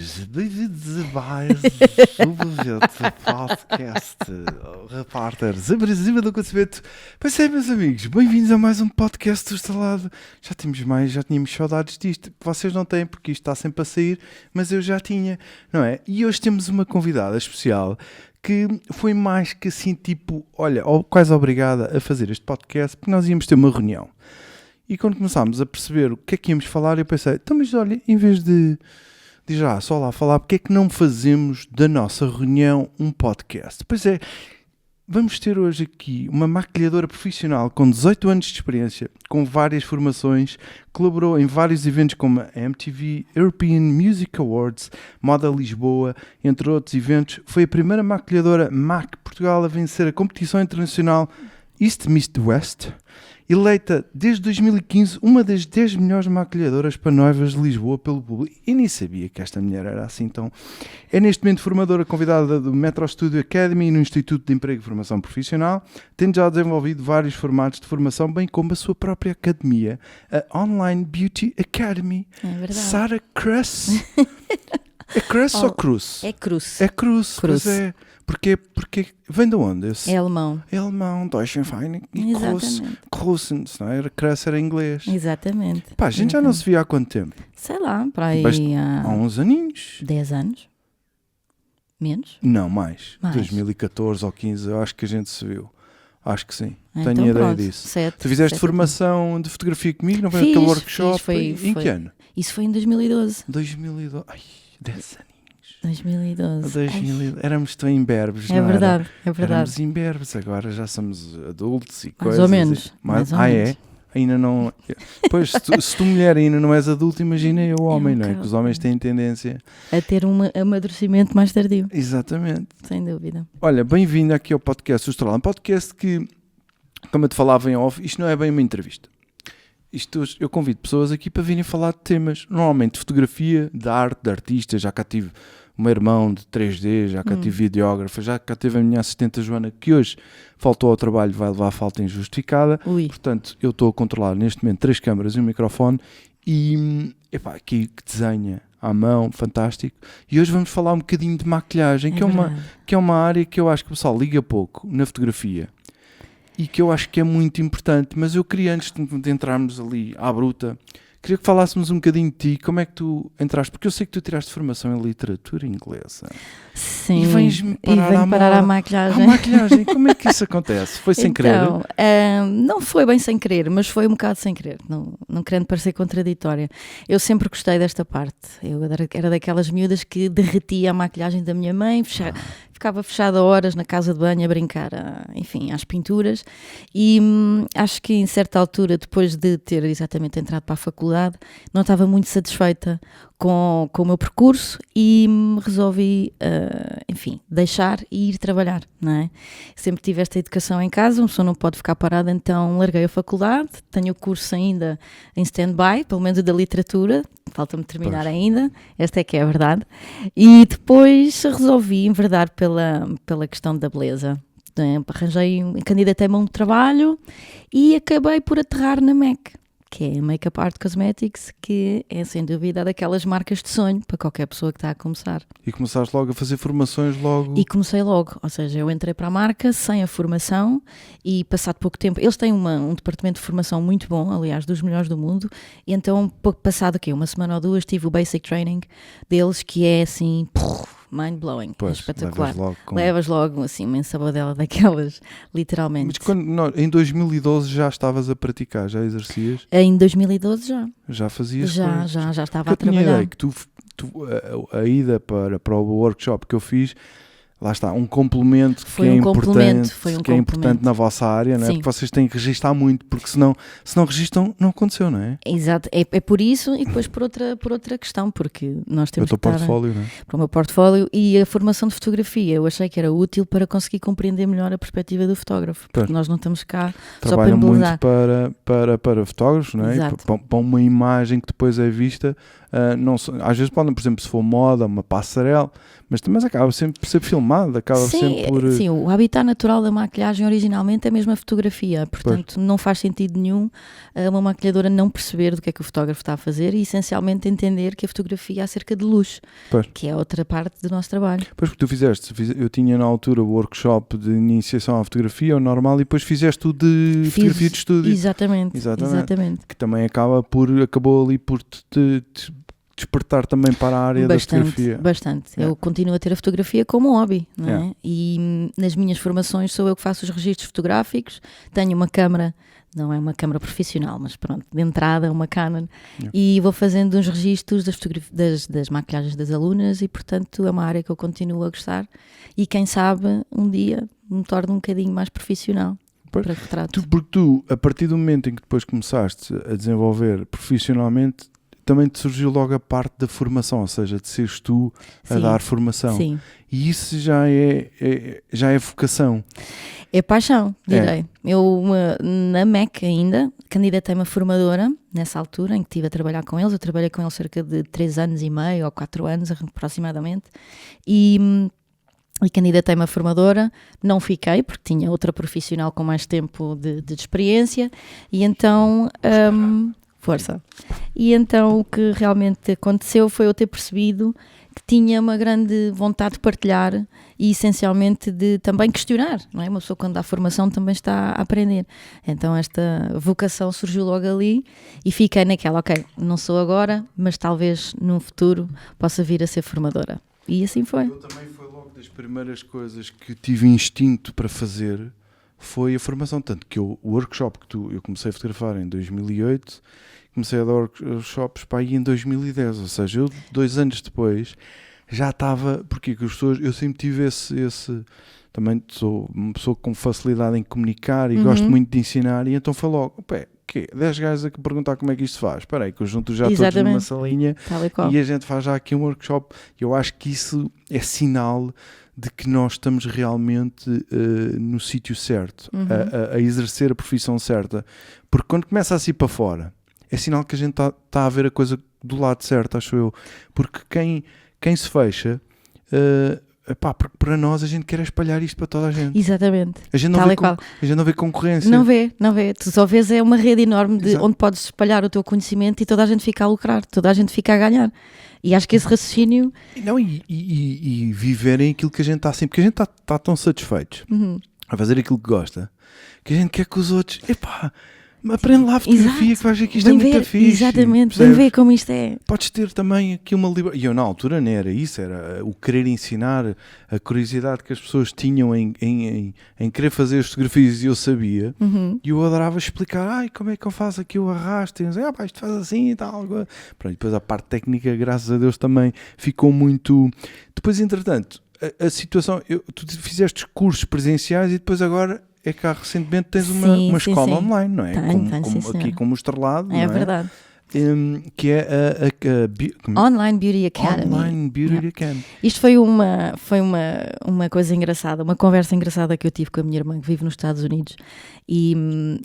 amigos, bem-vindos a mais um podcast Repórteres Abrasiva do Conhecimento. Pois é, meus amigos, bem-vindos a mais um podcast do Estalado. Já tínhamos saudades disto. Vocês não têm, porque isto está sempre a sair, mas eu já tinha, não é? E hoje temos uma convidada especial que foi mais que assim, tipo, olha, quase obrigada a fazer este podcast, porque nós íamos ter uma reunião. E quando começámos a perceber o que é que íamos falar, eu pensei, então, mas olha, em vez de já só lá falar, porque é que não fazemos da nossa reunião um podcast? Pois é, vamos ter hoje aqui uma maquilhadora profissional com 18 anos de experiência, com várias formações, colaborou em vários eventos como a MTV European Music Awards, Moda Lisboa, entre outros eventos. Foi a primeira maquilhadora MAC Portugal a vencer a competição internacional East Miss West, eleita desde 2015 uma das 10 melhores maquilhadoras para noivas de Lisboa pelo público. E nem sabia que esta mulher era assim tão... É neste momento formadora convidada do Metro Studio Academy no Instituto de Emprego e Formação Profissional, tendo já desenvolvido vários formatos de formação, bem como a sua própria academia, a Online Beauty Academy. É verdade. Sara Cruz. É Cruz ou Cruz? É Cruz. É Cruz, pois é. Porque vem de onde? É alemão. É alemão, Deutsche Feine e Cruz, não é? Cruz era inglês. Exatamente. Pá, a gente já não se via há quanto tempo? Sei lá, para aí Há uns aninhos. 10 anos? Menos? Não, mais. Mais. 2014 ou 15, eu acho que a gente se viu. Acho que sim. Então, tenho ideia pronto, disso. 7, Tu fizeste 7 formação de fotografia comigo? Não foi Fiz, aquele workshop? fiz, foi- Em que ano? Isso foi em 2012. 2012. Ai, 10 aninhos. 2012. 2012. Éramos tão imberbes, É não era? verdade, é verdade. Éramos imberbes, agora já somos adultos e Mais coisas. ou menos. Mais ou menos. É? Ainda não... Pois, se tu mulher ainda não és adulto, imagina eu homem, não é? bocado. Que os homens têm tendência... A ter um amadurecimento mais tardio, Exatamente. sem dúvida. Olha, bem-vindo aqui ao podcast do Estrela. Um podcast que, como eu te falava em off, isto não é bem uma entrevista. Eu convido pessoas aqui para virem falar de temas, normalmente de fotografia, de arte, de artistas. Já cá tive o meu irmão de 3D, já cá tive videógrafa, já cá teve a minha assistente a Joana, que hoje faltou ao trabalho, vai levar a falta injustificada. Ui. Portanto, eu estou a controlar neste momento 3 câmaras e um microfone e, aqui que desenha à mão, fantástico. E hoje vamos falar um bocadinho de maquilhagem, que é uma área que eu acho que o pessoal liga pouco na fotografia e que eu acho que é muito importante. Mas eu queria, antes de entrarmos ali à bruta, queria que falássemos um bocadinho de ti, como é que tu entraste, porque eu sei que tu tiraste formação em literatura inglesa. Sim. E vens-me parar, vem parar à maquilhagem. À maquilhagem, como é que isso acontece? Foi sem querer? Então, não foi bem sem querer, mas foi um bocado sem querer, não querendo parecer contraditória. Eu sempre gostei desta parte. Eu era daquelas miúdas que derretia a maquilhagem da minha mãe, ficava fechada horas na casa de banho a brincar, enfim, às pinturas. E acho que em certa altura, depois de ter exatamente entrado para a faculdade, não estava muito satisfeita com o meu percurso e resolvi, enfim, deixar e ir trabalhar, não é? Sempre tive esta educação em casa, uma pessoa não pode ficar parada, então larguei a faculdade, tenho o curso ainda em stand-by, pelo menos da literatura, falta-me terminar ainda, esta é que é a verdade, e depois resolvi enverdar pela questão da beleza. Candidatei-me a um trabalho e acabei por aterrar na MAC, que é Makeup Art Cosmetics, que é sem dúvida daquelas marcas de sonho para qualquer pessoa que está a começar. E começaste logo a fazer formações logo? E comecei logo, ou seja, eu entrei para a marca sem a formação e passado pouco tempo, eles têm um departamento de formação muito bom, aliás, dos melhores do mundo, e então passado uma semana ou duas tive o Basic Training deles, que é assim... mind-blowing, é espetacular. Levas logo assim uma ensabadela daquelas, literalmente. Mas em 2012 já estavas a praticar, já exercias? Em 2012 já. Já fazias? Já estava a trabalhar. Eu tinha ideia que a ida para o workshop que eu fiz, lá está, um complemento que é importante na vossa área, não é? Porque vocês têm que registar muito, porque se não registam, não aconteceu, não é? Exato, é por isso e depois por outra questão, porque nós temos que portfólio, não é? Para o meu portfólio e a formação de fotografia, eu achei que era útil para conseguir compreender melhor a perspectiva do fotógrafo, porque nós não estamos cá só para embelezar. Trabalham muito para fotógrafos, não é? Para uma imagem que depois é vista às vezes podem, por exemplo, se for moda, uma passarela, mas também acaba sempre por ser filmado, acaba sempre por... Sim, o habitat natural da maquilhagem originalmente é mesmo a fotografia, portanto não faz sentido nenhum uma maquilhadora não perceber do que é que o fotógrafo está a fazer e essencialmente entender que a fotografia é acerca de luz, que é outra parte do nosso trabalho. Pois, porque tu eu tinha na altura o workshop de iniciação à fotografia, o normal, e depois fizeste o de fotografia de estúdio. Exatamente. Que também acabou ali por te despertar também para a área da fotografia. Bastante. Eu continuo a ter a fotografia como um hobby, não é? E nas minhas formações sou eu que faço os registros fotográficos, tenho uma câmara, não é uma câmara profissional, mas pronto, de entrada uma Canon, e vou fazendo uns registros das maquilhagens das alunas e portanto é uma área que eu continuo a gostar e quem sabe um dia me torno um bocadinho mais profissional. Para retrato. Porque tu, a partir do momento em que depois começaste a desenvolver profissionalmente, também te surgiu logo a parte da formação, ou seja, de seres tu a dar formação. Sim. E isso já é vocação. É paixão, direi. Eu, na MEC ainda, candidatei-me a formadora, nessa altura em que estive a trabalhar com eles. Eu trabalhei com eles cerca de 3 anos e meio ou 4 anos aproximadamente. E candidatei-me a formadora, não fiquei, porque tinha outra profissional com mais tempo de experiência. E então... Força. E então o que realmente aconteceu foi eu ter percebido que tinha uma grande vontade de partilhar e essencialmente de também questionar, não é? Uma pessoa quando dá formação também está a aprender. Então esta vocação surgiu logo ali e fiquei naquela, ok, não sou agora, mas talvez num futuro possa vir a ser formadora. E assim foi. Eu também foi logo das primeiras coisas que tive instinto para fazer, foi a formação, tanto que o workshop que eu comecei a fotografar em 2008, comecei a dar workshops para aí em 2010, ou seja, eu 2 anos depois já estava, porque as pessoas, eu sempre tive esse também sou uma pessoa com facilidade em comunicar e gosto muito de ensinar, e então foi logo, 10 gajos a perguntar como é que isto se faz, espera aí que eu junto já todos numa salinha e a gente faz já aqui um workshop. Eu acho que isso é sinal de que nós estamos realmente no sítio certo, a exercer a profissão certa, porque quando começa a ir para fora é sinal que a gente está a ver a coisa do lado certo, acho eu, porque quem se fecha, porque para nós a gente quer espalhar isto para toda a gente. Exatamente. A gente não vê concorrência. Não vê. Tu só vês é uma rede enorme onde podes espalhar o teu conhecimento e toda a gente fica a lucrar, toda a gente fica a ganhar. E acho que esse raciocínio... E viverem aquilo que a gente está assim, porque a gente está tão satisfeitos a fazer aquilo que gosta, que a gente quer que os outros... Aprende lá a fotografia, que vais ver que isto é muito fixe. Exatamente, vem ver como isto é. Podes ter também aqui uma liberdade. E eu na altura não era isso, era o querer ensinar, a curiosidade que as pessoas tinham em querer fazer as fotografias, e eu sabia, e eu adorava explicar, como é que eu faço aqui o arrasto, e isto faz assim e tal. Pronto, depois a parte técnica, graças a Deus, também ficou muito... Depois, entretanto, a situação, tu fizeste cursos presenciais e depois agora... É que recentemente tens uma escola online, não é? Aqui como o Estrelado, não é? Verdade. Que é a Online Beauty Academy. Online Beauty Academy. Isto foi uma coisa engraçada, uma conversa engraçada que eu tive com a minha irmã que vive nos Estados Unidos, e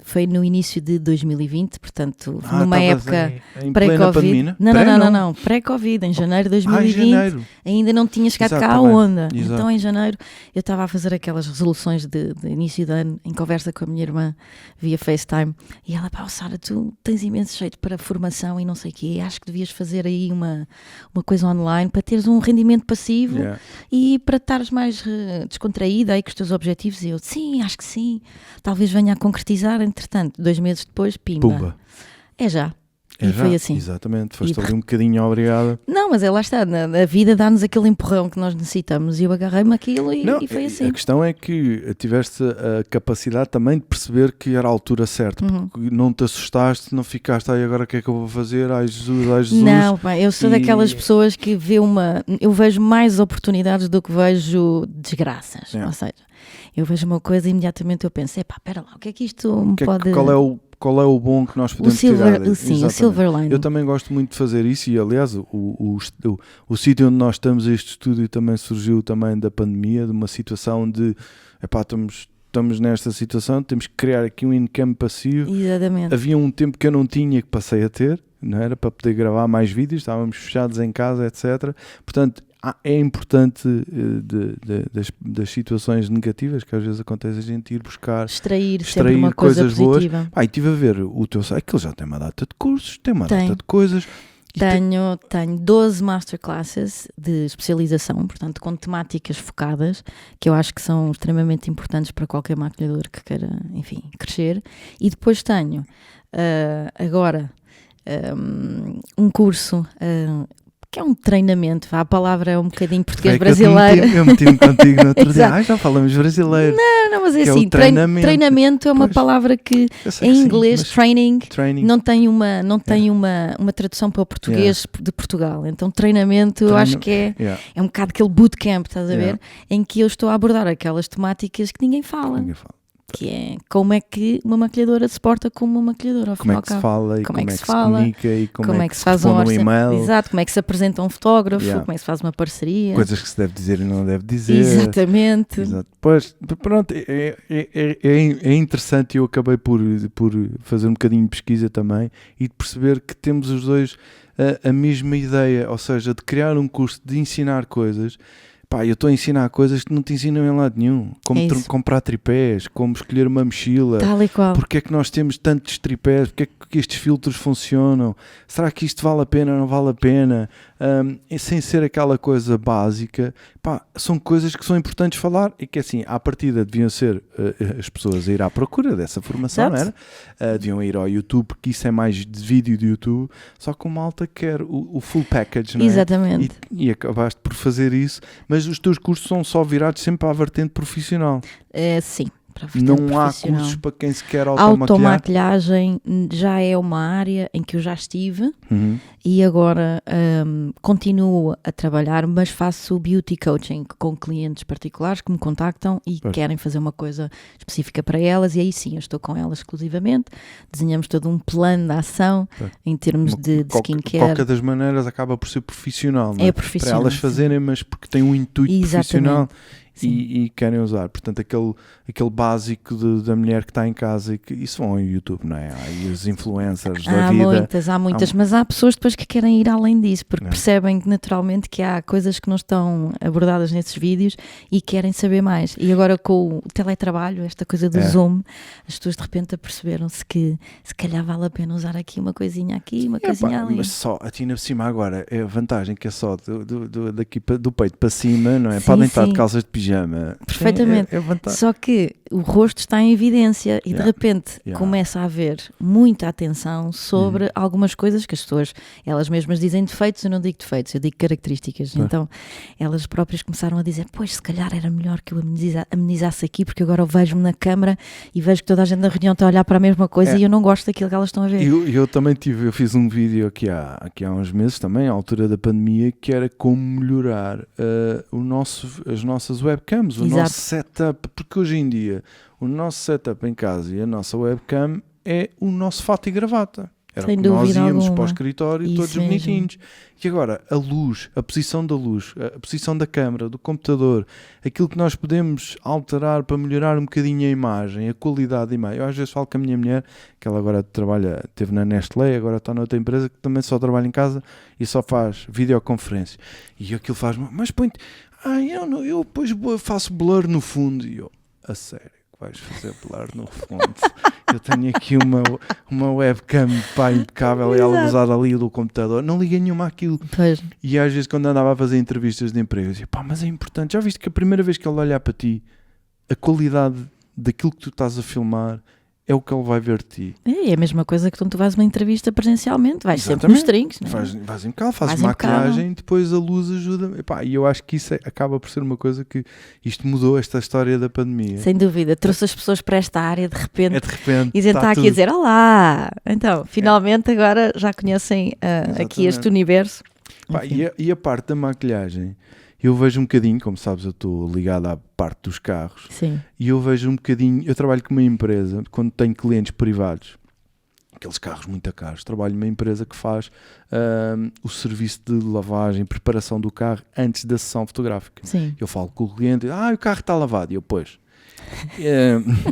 foi no início de 2020, portanto numa época pré-Covid. Não, pré-Covid, em janeiro de 2020. Ainda não tinha chegado cá a onda. Exato. Então em janeiro eu estava a fazer aquelas resoluções de início de ano em conversa com a minha irmã via FaceTime, e ela, Sara, tu tens imenso jeito para formação e não sei o quê, acho que devias fazer aí uma coisa online para teres um rendimento passivo e para estares mais descontraída aí com os teus objetivos. E eu, sim, acho que sim, talvez venha a concretizar. Entretanto, 2 meses depois, pimba. É já. Foi assim. Exatamente, foste ali um bocadinho obrigada. Não, mas lá está, a vida dá-nos aquele empurrão que nós necessitamos e eu agarrei-me aquilo e foi assim. A questão é que tiveste a capacidade também de perceber que era a altura certa, porque não te assustaste, não ficaste, agora o que é que eu vou fazer? Ai Jesus. Não, eu sou daquelas pessoas que eu vejo mais oportunidades do que vejo desgraças, ou seja, eu vejo uma coisa e imediatamente eu penso, espera lá, o que é que isto me pode... Qual é o bom que nós podemos tirar? Sim, o silver lining. Eu também gosto muito de fazer isso, e aliás o sítio onde nós estamos, este estúdio também surgiu também da pandemia, de uma situação de estamos nesta situação, temos que criar aqui um income passivo. Exatamente. Havia um tempo que eu não tinha, que passei a ter, não era, para poder gravar mais vídeos, estávamos fechados em casa, etc. Portanto, é importante das situações negativas que às vezes acontecem, a gente ir buscar, Extrair sempre uma coisa coisas positiva. boas. E estive a ver o teu site, que ele já tem uma data de cursos, tem uma data de coisas. Tenho 12 masterclasses de especialização, portanto com temáticas focadas, que eu acho que são extremamente importantes para qualquer maquilhador que queira, enfim, crescer. E depois tenho agora um curso que é um treinamento, a palavra é um bocadinho português brasileiro. Eu meti-me contigo no outro dia, já falamos brasileiro. Não, mas é assim, treinamento é uma palavra que em inglês, training, não tem uma tradução para o português de Portugal. Então treinamento eu acho que é um bocado aquele bootcamp, estás a ver? Em que eu estou a abordar aquelas temáticas que ninguém fala. Que é como é que uma maquilhadora se porta como uma maquilhadora, ao como é que se fala e como é que se comunica e como é que se faz um e-mail. Exato, como é que se apresenta um fotógrafo, como é que se faz uma parceria. Coisas que se deve dizer e não deve dizer. Exatamente. Exato. Pois, pronto, é interessante, eu acabei por fazer um bocadinho de pesquisa também e de perceber que temos os dois a mesma ideia, ou seja, de criar um curso de ensinar coisas. Eu estou a ensinar coisas que não te ensinam em lado nenhum, como comprar tripés, como escolher uma mochila, tal e qual. Porque é que nós temos tantos tripés, porque é que estes filtros funcionam, será que isto vale a pena ou não vale a pena, sem ser aquela coisa básica, são coisas que são importantes falar e que assim, à partida deviam ser as pessoas a ir à procura dessa formação, não era? Deviam ir ao YouTube, porque isso é mais de vídeo de YouTube, só que o malta quer o full package, não é? Exatamente. E acabaste por fazer isso, mas os teus cursos são só virados sempre para a vertente profissional. Sim. Não há cursos para quem se quer automaquilhar? Automaquilhagem já é uma área em que eu já estive e agora continuo a trabalhar, mas faço beauty coaching com clientes particulares que me contactam e querem fazer uma coisa específica para elas, e aí sim, eu estou com elas exclusivamente, desenhamos todo um plano de ação em termos de skincare. De qualquer das maneiras acaba por ser profissional, não é? É profissional. Para elas fazerem, mas porque tem um intuito profissional. E querem usar, portanto aquele básico da mulher que está em casa, e que isso vão ao YouTube, não é? Há os influencers da vida. Há muitas, mas há pessoas depois que querem ir além disso, porque percebem que naturalmente que há coisas que não estão abordadas nesses vídeos e querem saber mais. E agora com o teletrabalho, esta coisa do Zoom, as pessoas de repente aperceberam-se que se calhar vale a pena usar aqui uma coisinha aqui, uma coisinha ali. Mas só, aqui na cima agora, é a vantagem que é só daqui do peito para cima, não é? Podem estar de calças de pijama. Perfeitamente. Só que o rosto está em evidência e de repente começa a haver muita atenção sobre algumas coisas que as pessoas, elas mesmas dizem defeitos, eu não digo defeitos, eu digo características. Então elas próprias começaram a dizer, pois se calhar era melhor que eu amenizasse aqui, porque agora eu vejo-me na câmara e vejo que toda a gente na reunião está a olhar para a mesma coisa e eu não gosto daquilo que elas estão a ver. Eu também eu fiz um vídeo aqui há uns meses também, à altura da pandemia, que era como melhorar as nossas webcams, o nosso setup, porque hoje em dia o nosso setup em casa e a nossa webcam é o nosso fato e gravata. Era sem que nós íamos alguma. para o escritório isso todos bonitinhos. E agora, a luz, a posição da luz, a posição da câmara, do computador, aquilo que nós podemos alterar para melhorar um bocadinho a imagem, a qualidade da imagem. Eu às vezes falo com a minha mulher, que ela agora esteve na Nestlé, agora está noutra empresa, que também só trabalha em casa e só faz videoconferência. E aquilo faz, mas põe-te, eu depois faço blur no fundo. E eu, a sério? Vais fazer blur no fundo? Eu tenho aqui uma webcam impecável e ela usada ali do computador, não liguei nenhuma àquilo. E às vezes quando andava a fazer entrevistas de emprego eu dizia, mas é importante, já viste que a primeira vez que ele olhar para ti, a qualidade daquilo que tu estás a filmar é o que ele vai ver de ti. É a mesma coisa que quando tu vais uma entrevista presencialmente, vais sempre nos trinques, não é? Vais impecável, fazes maquilhagem, depois a luz ajuda. E eu acho que isso acaba por ser uma coisa que isto mudou, esta história da pandemia. Sem dúvida, trouxe as pessoas para esta área de repente. E a gente está aqui a dizer, olá! Então, finalmente agora já conhecem aqui este universo. E a parte da maquilhagem, eu vejo um bocadinho, como sabes, eu estou ligado à parte dos carros. Sim. E eu vejo um bocadinho, eu trabalho com uma empresa, quando tenho clientes privados, aqueles carros muito caros, trabalho numa empresa que faz o serviço de lavagem, preparação do carro antes da sessão fotográfica. Sim. Eu falo com o cliente, o carro está lavado, e eu, pois,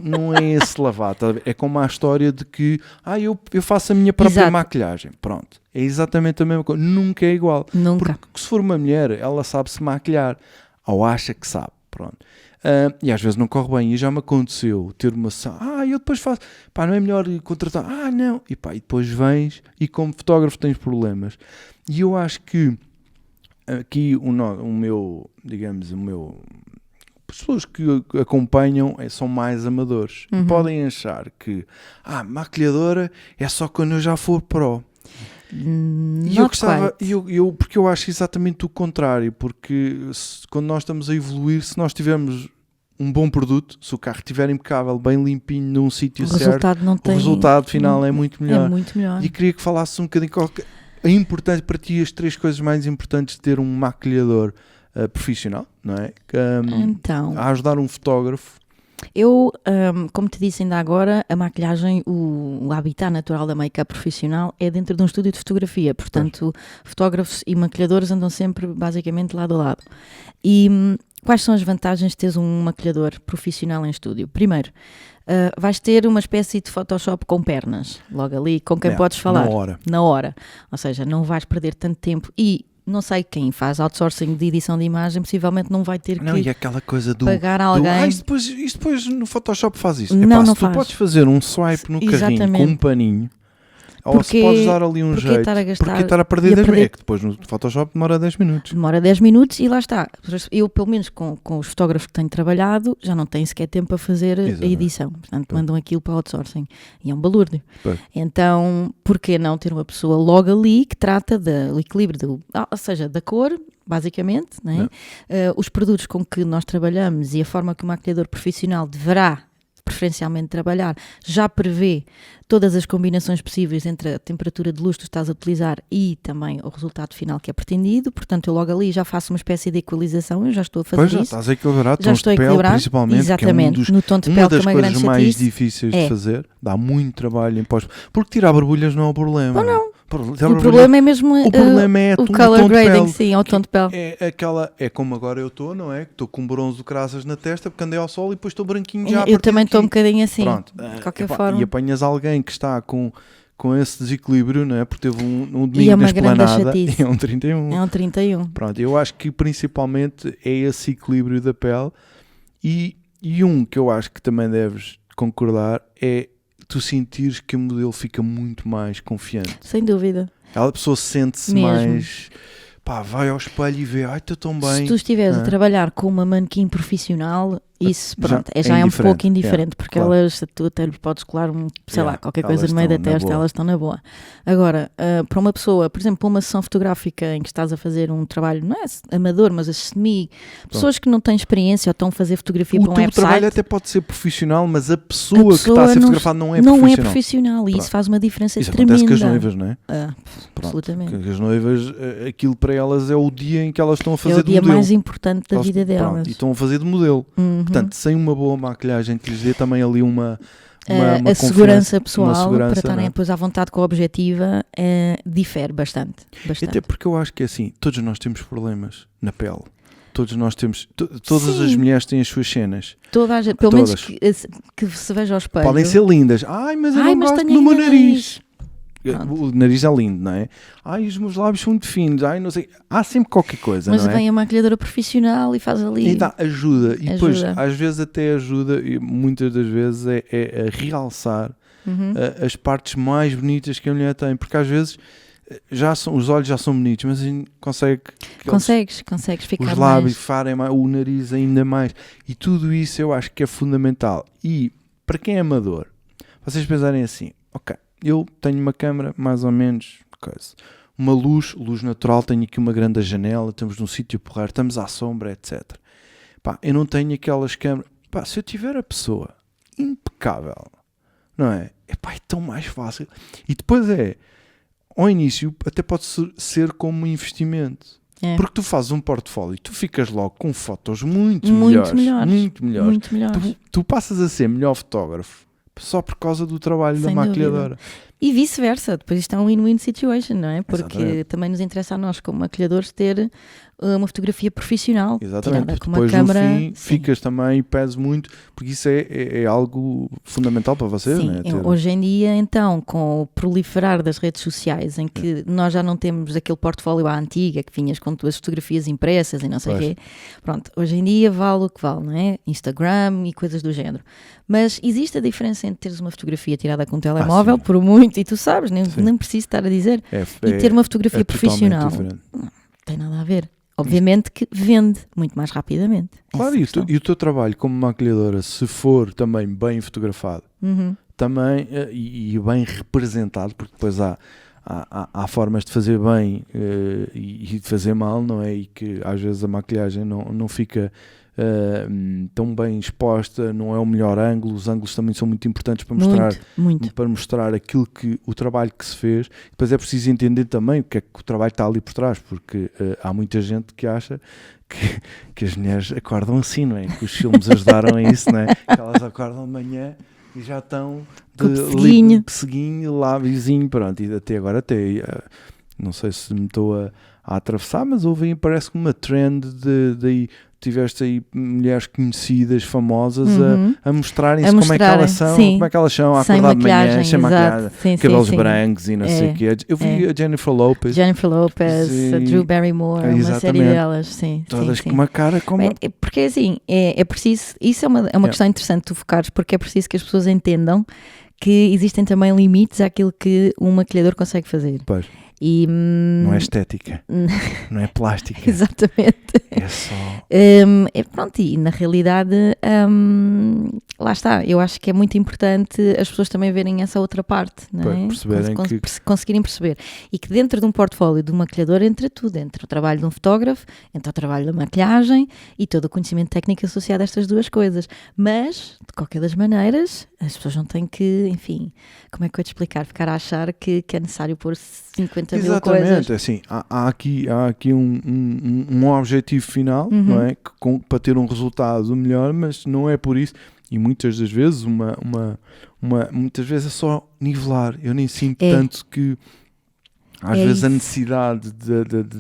não é esse lavar, tá a ver? É como a história de que eu faço a minha própria Exato. maquilhagem. Pronto, é exatamente a mesma coisa. Nunca é igual. Nunca. Porque se for uma mulher, ela sabe se maquilhar, ou acha que sabe. Pronto. E às vezes não corre bem. E já me aconteceu ter uma sessão. Eu depois faço. Pá, não é melhor contratar? Não. E pá, e depois vens e como fotógrafo tens problemas. E eu acho que aqui o meu, digamos, pessoas que acompanham são mais amadores. E podem achar que maquilhadora é só quando eu já for pro. E eu gostava, porque eu acho exatamente o contrário, porque quando nós estamos a evoluir, se nós tivermos um bom produto, se o carro estiver impecável, bem limpinho num sítio certo, o resultado final é muito melhor. É muito melhor. E queria que falasses um bocadinho é importante para ti as 3 coisas mais importantes de ter um maquilhador profissional, não é? Então, A ajudar um fotógrafo. eu, como te disse ainda agora, a maquilhagem, o habitat natural da make-up profissional é dentro de um estúdio de fotografia, portanto, fotógrafos e maquilhadores andam sempre basicamente lado a lado. E quais são as vantagens de teres um maquilhador profissional em estúdio? Primeiro, vais ter uma espécie de Photoshop com pernas, logo ali, com quem podes falar. Na hora. Ou seja, não vais perder tanto tempo e não sei, quem faz outsourcing de edição de imagem possivelmente não vai ter que e aquela coisa pagar alguém. Isto depois no Photoshop faz isso. Não tu faz. Podes fazer um swipe no carrinho com um paninho, ou se podes dar ali um jeito, porque estar a perder 10 minutos. É que depois no Photoshop demora 10 minutos. Demora 10 minutos e lá está. Eu, pelo menos com os fotógrafos que tenho trabalhado, já não tenho sequer tempo para fazer a edição. Portanto, mandam aquilo para outsourcing. E é um balúrdio. Então, porquê não ter uma pessoa logo ali que trata do equilíbrio, ou seja, da cor, basicamente, não é? Os produtos com que nós trabalhamos e a forma que o maquilhador profissional deverá preferencialmente trabalhar, já prevê todas as combinações possíveis entre a temperatura de luz que tu estás a utilizar e também o resultado final que é pretendido. Portanto, eu logo ali já faço uma espécie de equalização, eu já estou a fazer isso. Estás a equilibrar já estou a equilibrar, principalmente, exatamente, que é no tom de pele, das que é uma grande coisas mais chatice. difíceis de fazer, dá muito trabalho em pós, porque tirar borbulhas não é o problema. Não. O problema é mesmo o problema é o color grading, sim, o tom de pele. É como agora eu estou, não é? Estou com bronze do Crasas na testa porque andei ao sol e depois estou branquinho já. Eu também estou um bocadinho assim. Pronto. De qualquer forma. E apanhas alguém que está com esse desequilíbrio, não é? Porque teve um domingo e é na uma grande esplanada chatice. e é um 31. É um 31. Pronto, eu acho que principalmente é esse equilíbrio da pele e um que eu acho que também deves concordar é tu sentires que o modelo fica muito mais confiante. Sem dúvida. A pessoa sente-se mais... vai ao espelho e vê, estou tão bem. Se tu estiveres a trabalhar com uma manequim profissional, isso, pronto, já é um pouco indiferente, porque claro. Elas, tu até lhe podes colar, qualquer coisa no meio da testa, elas estão na boa. Agora, para uma pessoa, por exemplo, para uma sessão fotográfica em que estás a fazer um trabalho, não é amador, mas pessoas que não têm experiência ou estão a fazer fotografia para um website. O trabalho até pode ser profissional, mas a pessoa que está a ser fotografada não é profissional. Não é profissional e isso faz uma diferença isso tremenda. Isso acontece com as noivas, não é? Absolutamente. Porque as noivas, aquilo para elas é o dia em que elas estão a fazer de modelo. É o dia mais importante da vida delas. E estão a fazer de modelo. Portanto, sem uma boa maquilhagem que lhes dê também ali uma a segurança pessoal para estarem depois à vontade com a objetiva difere bastante. Até porque eu acho que é assim, todos nós temos problemas na pele. Todos nós temos, todas as mulheres têm as suas cenas. Toda a gente, pelo menos que se veja ao espelho. Podem ser lindas. Mas eu não gosto do meu nariz. O nariz é lindo, não é? Os meus lábios são muito finos, não sei. Há sempre qualquer coisa, mas não é? Mas vem a maquilhadora profissional e faz ali. E dá ajuda. E depois, às vezes até ajuda, e muitas das vezes é a realçar as partes mais bonitas que a mulher tem. Porque às vezes os olhos já são bonitos, mas consegues ficar os lábios farem mais, o nariz ainda mais. E tudo isso eu acho que é fundamental. E para quem é amador, vocês pensarem assim, ok, eu tenho uma câmera mais ou menos, uma luz natural, tenho aqui uma grande janela, estamos num sítio porreiro, estamos à sombra, etc. Eu não tenho aquelas câmeras. Se eu tiver a pessoa impecável, não é? É tão mais fácil. E depois ao início, até pode ser como um investimento. Porque tu fazes um portfólio e tu ficas logo com fotos muito melhores. Tu passas a ser melhor fotógrafo só por causa do trabalho da maquilhadora. E vice-versa, depois isto é um win-win situation, não é? Porque Exatamente. também nos interessa a nós como maquilhadores ter uma fotografia profissional. Exatamente, tirada porque com uma depois câmara, no fim sim. ficas também e pedes muito, porque isso é algo fundamental para vocês, Sim, né? hoje em dia, então, com o proliferar das redes sociais, em que nós já não temos aquele portfólio à antiga, que vinhas com as fotografias impressas e não sei o quê, pronto, hoje em dia vale o que vale, não é? Instagram e coisas do género. Mas existe a diferença entre teres uma fotografia tirada com um telemóvel, sim. por muito, e tu sabes, nem preciso estar a dizer, e ter uma fotografia profissional. Não tem nada a ver. Obviamente que vende muito mais rapidamente. Claro, e o teu trabalho como maquilhadora, se for também bem fotografado, também, e bem representado, porque depois há formas de fazer bem e de fazer mal, não é? E que às vezes a maquilhagem não fica tão bem exposta, não é o melhor ângulo. Os ângulos também são muito importantes para mostrar, muito. Para mostrar o trabalho que se fez. Depois é preciso entender também o que é que o trabalho está ali por trás, porque há muita gente que acha que as mulheres acordam assim, não é? Que os filmes ajudaram a isso, não é? Que elas acordam de manhã e já estão de pesseguinho, lábiozinho, pronto, e até agora não sei se me estou a atravessar, mas houve aí, parece que uma trend de tiveste aí mulheres conhecidas, famosas, a mostrarem-se como é que elas são, como é que elas são, a acordar de manhã, sem maquiagem, cabelos brancos e não sei o quê. Eu vi a Jennifer Lopez, a Drew Barrymore, uma série delas, sim. Todas com uma cara como... Porque assim, é preciso, isso é uma questão interessante de tu focares, porque é preciso que as pessoas entendam que existem também limites àquilo que um maquilhador consegue fazer. Pois. E, não é estética, não é plástica. Exatamente. É só... pronto, e na realidade, lá está, eu acho que é muito importante as pessoas também verem essa outra parte, não é? Perceberem conseguirem perceber. E que dentro de um portfólio de um maquilhador entra tudo, entra o trabalho de um fotógrafo, entra o trabalho da maquilhagem e todo o conhecimento técnico associado a estas duas coisas. Mas, de qualquer das maneiras, as pessoas não têm que, enfim, como é que eu ia te explicar? Ficar a achar que é necessário pôr 50 mil coisas. Exatamente, assim, há aqui um objetivo final, não é? Para ter um resultado melhor, mas não é por isso. E muitas das vezes, muitas vezes é só nivelar. Eu nem sinto tanto que às vezes isso. A necessidade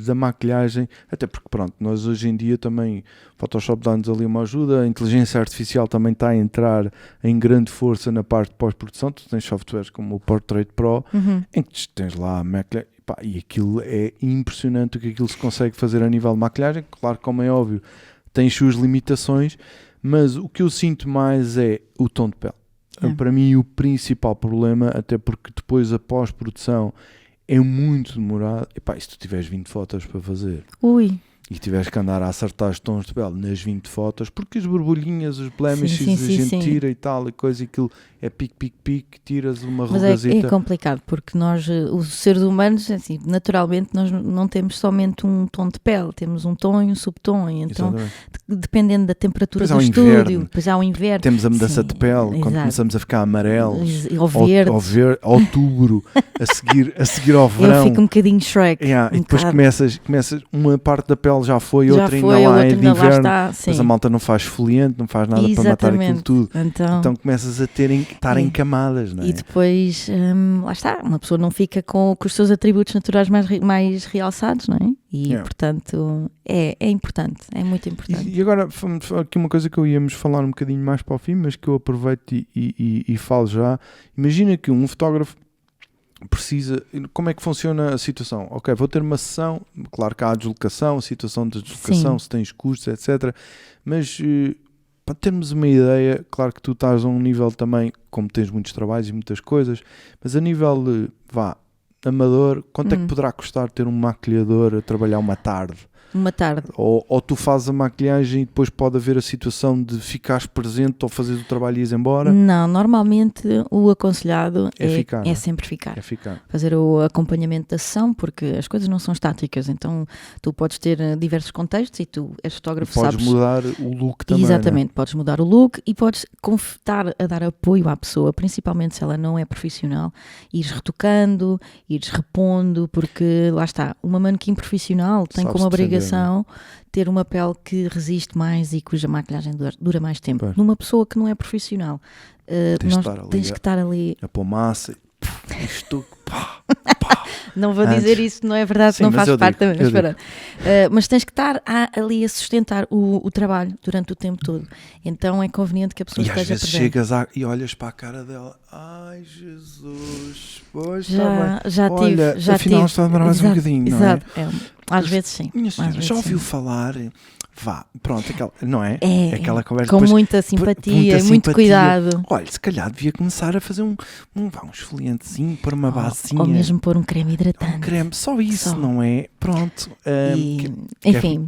da maquilhagem, até porque pronto, nós hoje em dia também, Photoshop dá-nos ali uma ajuda, a inteligência artificial também está a entrar em grande força na parte de pós-produção. Tu tens softwares como o Portrait Pro, em que tens lá a maquilhagem, e aquilo é impressionante o que aquilo se consegue fazer a nível de maquilhagem. Claro, como é óbvio, tem as suas limitações, mas o que eu sinto mais é o tom de pele. Para mim o principal problema, até porque depois a pós-produção é muito demorado. E se tu tiveres 20 fotos para fazer e tiveres que andar a acertar os tons de pele nas 20 fotos, porque as borbulhinhas, os blemishes, a gente tira e tal, e coisa, aquilo é pique, tiras uma rugazita. Mas é complicado, porque nós, os seres humanos, assim, naturalmente, nós não temos somente um tom de pele, temos um tom e um subtom, então dependendo da temperatura do estúdio, depois há o inverno. Temos a mudança de pele, quando começamos a ficar amarelos, ou verde, outubro, a seguir ao verão. Eu fico um bocadinho Shrek. E depois começas, uma parte da pele já foi, outra ainda lá é de inverno, mas a malta não faz esfoliante, não faz nada para matar aquilo tudo. Então começas a estar em camadas, não é? E depois, lá está, uma pessoa não fica com os seus atributos naturais mais realçados, não é? E portanto é importante, é muito importante. E agora, aqui uma coisa que eu íamos falar um bocadinho mais para o fim, mas que eu aproveito e falo já. Imagina que um fotógrafo precisa, como é que funciona a situação? Ok, vou ter uma sessão, claro que há a deslocação, a situação de deslocação, se tens custos, etc. Mas para termos uma ideia, claro que tu estás a um nível também, como tens muitos trabalhos e muitas coisas, mas a nível amador, quanto é que poderá custar ter um maquilhador a trabalhar uma tarde? Uma tarde. Ou tu fazes a maquilhagem e depois pode haver a situação de ficares presente ou fazeres o trabalho e ires embora? Não, normalmente o aconselhado é sempre ficar. É ficar. Fazer o acompanhamento da sessão, porque as coisas não são estáticas, então tu podes ter diversos contextos e tu és fotógrafo, podes sabes... mudar o look também. Exatamente, podes mudar o look e podes estar a dar apoio à pessoa, principalmente se ela não é profissional, ires retocando, ires repondo, porque lá está, uma manequim profissional tem como obrigação ter uma pele que resiste mais e cuja maquilhagem dura mais tempo. Pois. Numa pessoa que não é profissional, tens que estar ali a pôr massa, isto, Não vou dizer isso, não é verdade, Sim, não mas faz parte digo, também. Mas tens que estar ali a sustentar o trabalho durante o tempo todo. Então é conveniente que a pessoa E às esteja vezes presente. chegas e olhas para a cara dela, ai Jesus, pois Já olha, tive, já afinal tive. está a demorar mais um bocadinho, Exato. não é? Às vezes sim. Minha às senhora, vezes já ouviu sim. falar? Vá, pronto, não é? É, Aquela conversa com depois, muita simpatia, muita muito simpatia. cuidado. Olha, se calhar devia começar a fazer um esfoliantezinho, pôr uma basinha. Ou mesmo pôr um creme hidratante. Um creme, só isso, Só. não é? Pronto. Enfim.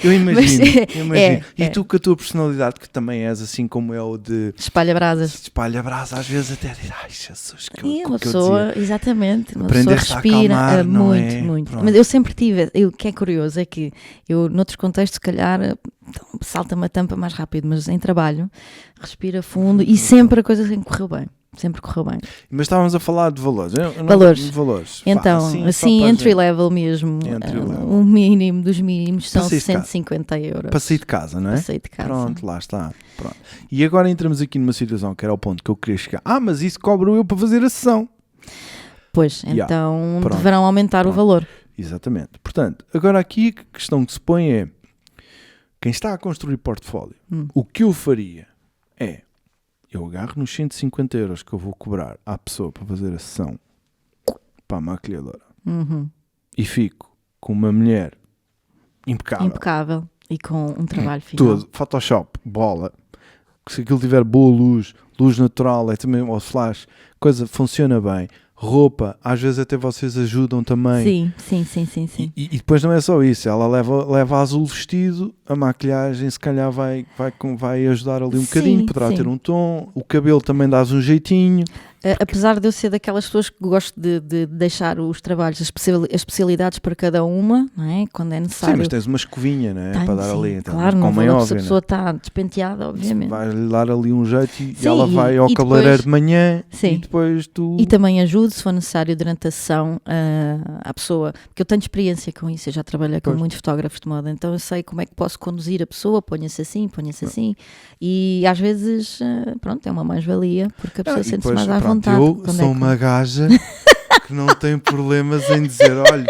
Eu imagino. É. E tu com a tua personalidade, que também és assim como eu, de Espalha brasas. espalha brasa, às vezes até diz, ai Jesus, E uma que eu pessoa, dizia. exatamente, uma Aprender-se pessoa a respira acalmar, não muito, é? muito. Pronto. Mas eu sempre tive, o que é curioso é que eu, noutros contextos, se calhar, salta-me a tampa mais rápido, mas em trabalho, respira fundo e sempre a coisa sempre correu bem. Sempre correu bem. Mas estávamos a falar de valores. Valores. Então, Vá, assim, só entry para level mesmo, Entry level. o mínimo dos mínimos são Passeio de casa. 150 euros. para sair de casa, não é? Passeio de casa. Pronto, lá está. Pronto. E agora entramos aqui numa situação que era o ponto que eu queria chegar. Mas isso cobro eu para fazer a sessão. Pois, Yeah. então Pronto. deverão aumentar o Pronto. valor. Exatamente. Portanto, agora aqui a questão que se põe é, quem está a construir portfólio, o que eu faria é, eu agarro nos 150 euros que eu vou cobrar à pessoa para fazer a sessão para a maquilhadora e fico com uma mulher impecável. Impecável e com um trabalho final. Todo, Photoshop, bola, se aquilo tiver boa luz natural, é também o flash, coisa funciona bem. Roupa, às vezes até vocês ajudam também. Sim. E depois não é só isso, ela leva azul vestido, a maquilhagem se calhar vai ajudar ali um bocadinho, poderá ter um tom, o cabelo também dás um jeitinho. Apesar de eu ser daquelas pessoas que gosto de deixar os trabalhos, as especialidades para cada uma, não é? Quando é necessário. Sim, mas tens uma escovinha, não é? Tenho, para dar sim, ali. Então, claro, não como é vou óbvio, se a né? pessoa está despenteada, obviamente. Vai-lhe dar ali um jeito e Sim, ela vai ao e cabeleireiro depois- de manhã Sim. e depois tu... E também ajudo, se for necessário, durante a sessão, a pessoa, porque eu tenho experiência com isso, eu já trabalhei com Pois. muitos fotógrafos de moda, então eu sei como é que posso conduzir a pessoa, ponha-se assim, e às vezes, pronto, é uma mais-valia, porque a pessoa E sente-se depois, mais à pronto, vontade. eu quando sou uma gaja que não tem problemas em dizer, olha,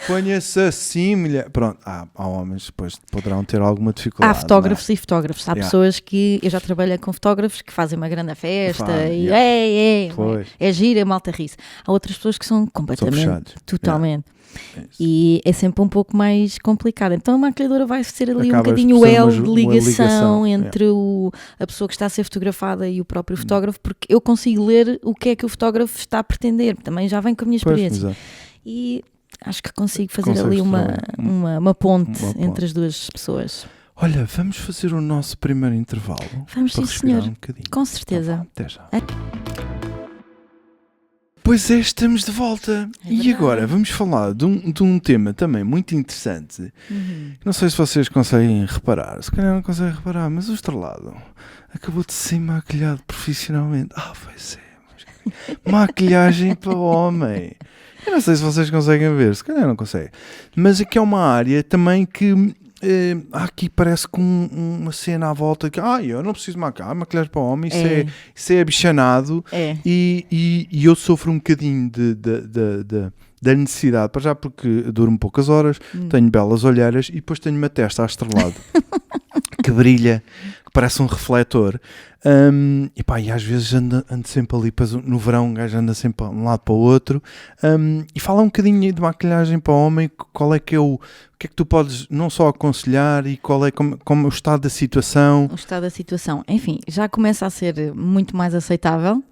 ponha-se assim, mulher. Pronto, há homens que depois poderão ter alguma dificuldade. Há fotógrafos e fotógrafos. Há Yeah. pessoas que... Eu já trabalhei com fotógrafos que fazem uma grande festa Fazem, e yeah. Pois. é gira, malta ri-se. Há outras pessoas que são completamente... fechados. Totalmente. É isso. E é sempre um pouco mais complicado. Então a maquilhadora vai ser ali Acabas um bocadinho por o ser elo uma de ligação, ligação entre a pessoa que está a ser fotografada e o próprio fotógrafo, porque eu consigo ler o que é que o fotógrafo está a pretender. Também já vem com a minha Pois, experiência. exato. E acho que consigo fazer Consegues ali uma ponte uma ponte. entre as duas pessoas. Olha, vamos fazer o nosso primeiro intervalo. Vamos, para sim, respirar senhor. um bocadinho. Com certeza. Então, vá, até já. Pois é, estamos de volta. É E verdade. agora vamos falar de um tema também muito interessante. Não sei se vocês conseguem reparar, se calhar não conseguem reparar, mas o estrelado acabou de ser maquilhado profissionalmente. Pois é, mas... maquilhagem para homem. Eu não sei se vocês conseguem ver, se calhar não conseguem. Mas aqui é uma área também que aqui parece com uma cena à volta que eu não preciso maquilhar, maquilhagem para homem, isso é abichanado. É. E eu sofro um bocadinho da necessidade, para já porque durmo poucas horas, tenho belas olheiras e depois tenho uma testa a estrelado que brilha, que parece um refletor. E às vezes ando sempre ali, no verão um gajo anda sempre de um lado para o outro. E fala um bocadinho de maquilhagem para homem, qual é que é o que é que tu podes não só aconselhar e qual é como o estado da situação. O estado da situação. Enfim, já começa a ser muito mais aceitável.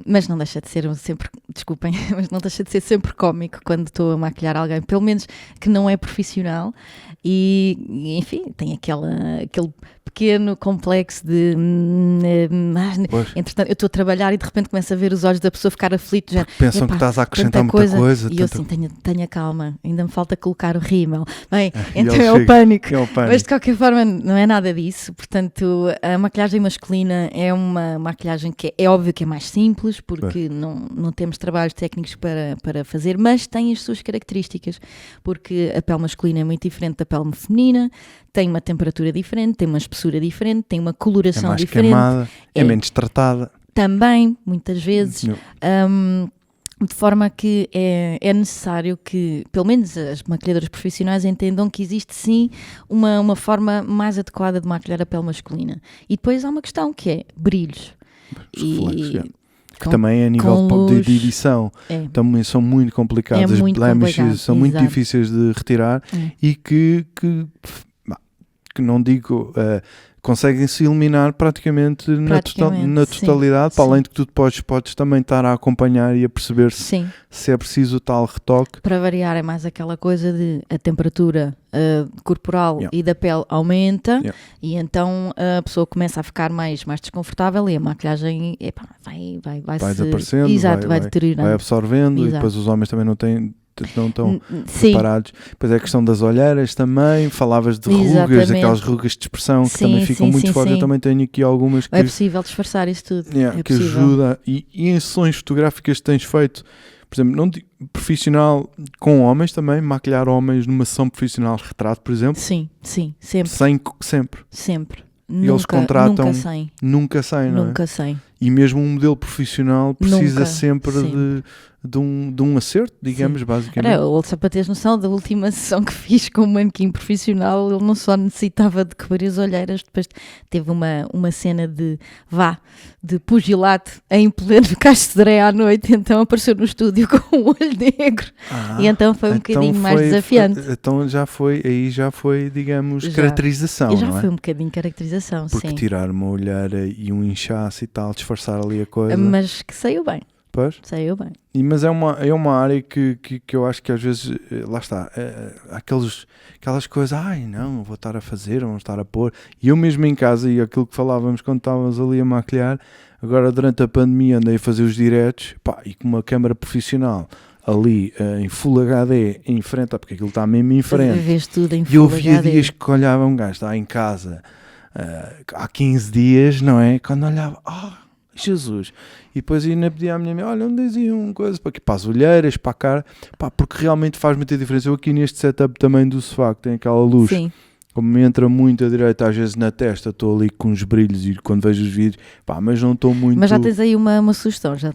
Mas não deixa de ser sempre, desculpem, mas não deixa de ser sempre cómico quando estou a maquilhar alguém, pelo menos que não é profissional e enfim, tem aquele pequeno complexo de entretanto eu estou a trabalhar e de repente começo a ver os olhos da pessoa ficar aflito, já Pensam que estás a acrescentar muita coisa. E eu assim, tenha calma, ainda me falta colocar o rímel. Bem, E então ele é o chega, pânico. pânico. Mas de qualquer forma não é nada disso, portanto a maquilhagem masculina é uma maquilhagem que é óbvio que é mais simples, porque não temos trabalhos técnicos para fazer, mas tem as suas características, porque a pele masculina é muito diferente da pele feminina, tem uma temperatura diferente, tem uma espessura diferente, tem uma coloração é mais diferente. queimada, é menos tratada. Também, muitas vezes. de forma que é necessário que, pelo menos as maquilhadoras profissionais, entendam que existe sim uma forma mais adequada de maquilhar a pele masculina. E depois há uma questão que é brilhos. Os reflexos, E que também a nível luz, de edição também são muito complicados. É muito As blemishes complicado, são muito exato. difíceis de retirar e que não digo... conseguem-se eliminar praticamente na totalidade, para além de que tu podes também estar a acompanhar e a perceber se é preciso tal retoque. Para variar é mais aquela coisa de a temperatura corporal e da pele aumenta e então a pessoa começa a ficar mais desconfortável e a maquilhagem vai desaparecendo, vai deteriorando. Vai absorvendo. E depois os homens também não estão preparados. Depois é a questão das olheiras também, falavas de rugas, aquelas rugas de expressão que também ficam muito fortes. Eu também tenho aqui algumas que... É possível disfarçar isso tudo. Que ajuda. E em sessões fotográficas que tens feito, por exemplo, não profissional com homens também, maquilhar homens numa sessão profissional, retrato, por exemplo? Sim, sempre. Sempre. E eles contratam... Nunca sem, não é? Nunca sem. E mesmo um modelo profissional precisa sempre de um acerto, digamos, basicamente. Só para teres noção, da última sessão que fiz com um manequim profissional, ele não só necessitava de cobrir as olheiras, depois teve uma cena de pugilato em pleno Castro de Dré à noite, então apareceu no estúdio com um olho negro e então foi um bocadinho mais desafiante. Então já foi, digamos, caracterização, Já não é? foi um bocadinho caracterização, porque tirar uma olheira e um inchaço e tal, disfarçar ali a coisa. Mas que saiu bem. Pois? Saiu bem. Mas é uma área que eu acho que às vezes, lá está, aquelas coisas, não vou estar a fazer, vou estar a pôr. E eu mesmo em casa, e aquilo que falávamos quando estávamos ali a maquilhar, agora durante a pandemia andei a fazer os diretos, e com uma câmara profissional ali em Full HD em frente, porque aquilo está mesmo em frente. Vês tudo em Full HD. E eu via dias que olhava um gajo, está em casa há 15 dias, não é? Quando olhava, Jesus, e depois ainda pedi à minha mãe, olha, onde dizia uma coisa para as olheiras, para a cara, porque realmente faz muita diferença. Eu aqui neste setup também do sofá, que tem aquela luz, como me entra muito a direita, às vezes na testa, estou ali com uns brilhos e quando vejo os vídeos, mas não estou muito... Mas já tens aí uma sugestão, já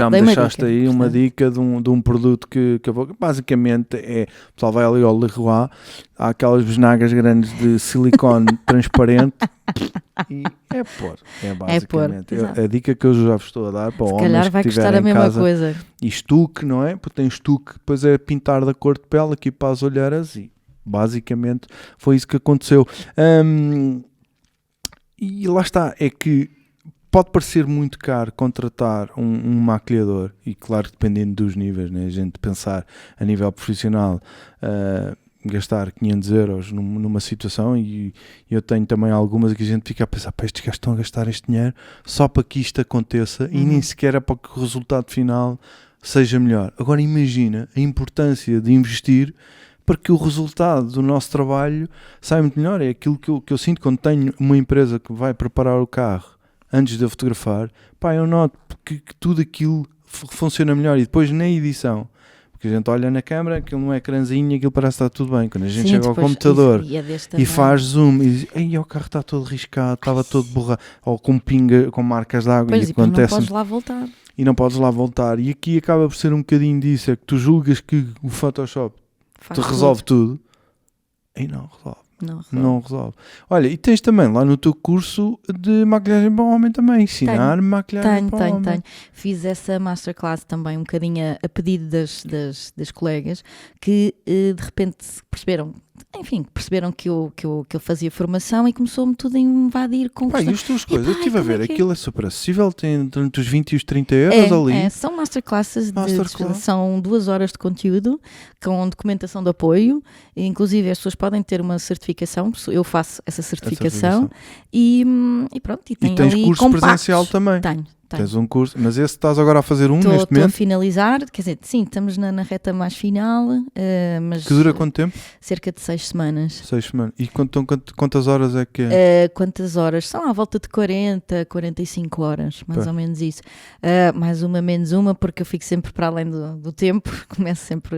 me deixaste aí uma dica de um produto que eu vou... Basicamente o pessoal vai ali ao Leroy, há aquelas bisnagas grandes de silicone transparente e basicamente a dica que eu já vos estou a dar para homens que tiverem em casa. Coisa. E estuque, não é? Porque tem estuque, depois é pintar da cor de pele aqui para as olheiras e basicamente foi isso que aconteceu. E lá está, é que pode parecer muito caro contratar um maquilhador, e claro que dependendo dos níveis, né? A gente pensar a nível profissional, gastar 500 euros numa situação, e eu tenho também algumas que a gente fica a pensar, estes gajos estão a gastar este dinheiro só para que isto aconteça e nem sequer é para que o resultado final seja melhor. Agora imagina a importância de investir para que o resultado do nosso trabalho saia muito melhor. É aquilo que eu sinto quando tenho uma empresa que vai preparar o carro antes de eu fotografar, eu noto que tudo aquilo funciona melhor. E depois na edição, porque a gente olha na câmera, aquilo não é ecrãzinho, aquilo parece que está tudo bem. Quando a gente chega ao computador e faz zoom e diz, o carro está todo riscado, estava todo borrado, ou com pinga, com marcas de água, e acontece, não podes lá voltar. E não podes lá voltar. E aqui acaba por ser um bocadinho disso, é que tu julgas que o Photoshop te resolve tudo. E não resolve. Não resolve. Olha, e tens também lá no teu curso de maquilhagem para o homem também, ensinar maquilhagem para o homem. Tenho. Fiz essa masterclass também um bocadinho a pedido das colegas que de repente perceberam que eu fazia formação e começou-me tudo a invadir com e as tuas coisas, eu estive a ver, aquilo é super acessível, tem entre os 20 e os 30 euros ali. São masterclasses, são 2 horas de conteúdo com documentação de apoio, inclusive as pessoas podem ter uma certificação, eu faço essa certificação. E pronto. E tens ali curso presencial também? Tenho. Tens um curso, mas esse estás agora a fazer neste momento? Estou a finalizar, quer dizer, sim, estamos na reta mais final. Mas que dura quanto tempo? Cerca de 6 semanas. 6 semanas. E quantas horas é que é? Quantas horas? São à volta de 40, 45 horas, mais ou menos isso. Mais uma, menos uma, porque eu fico sempre para além do tempo, começo sempre,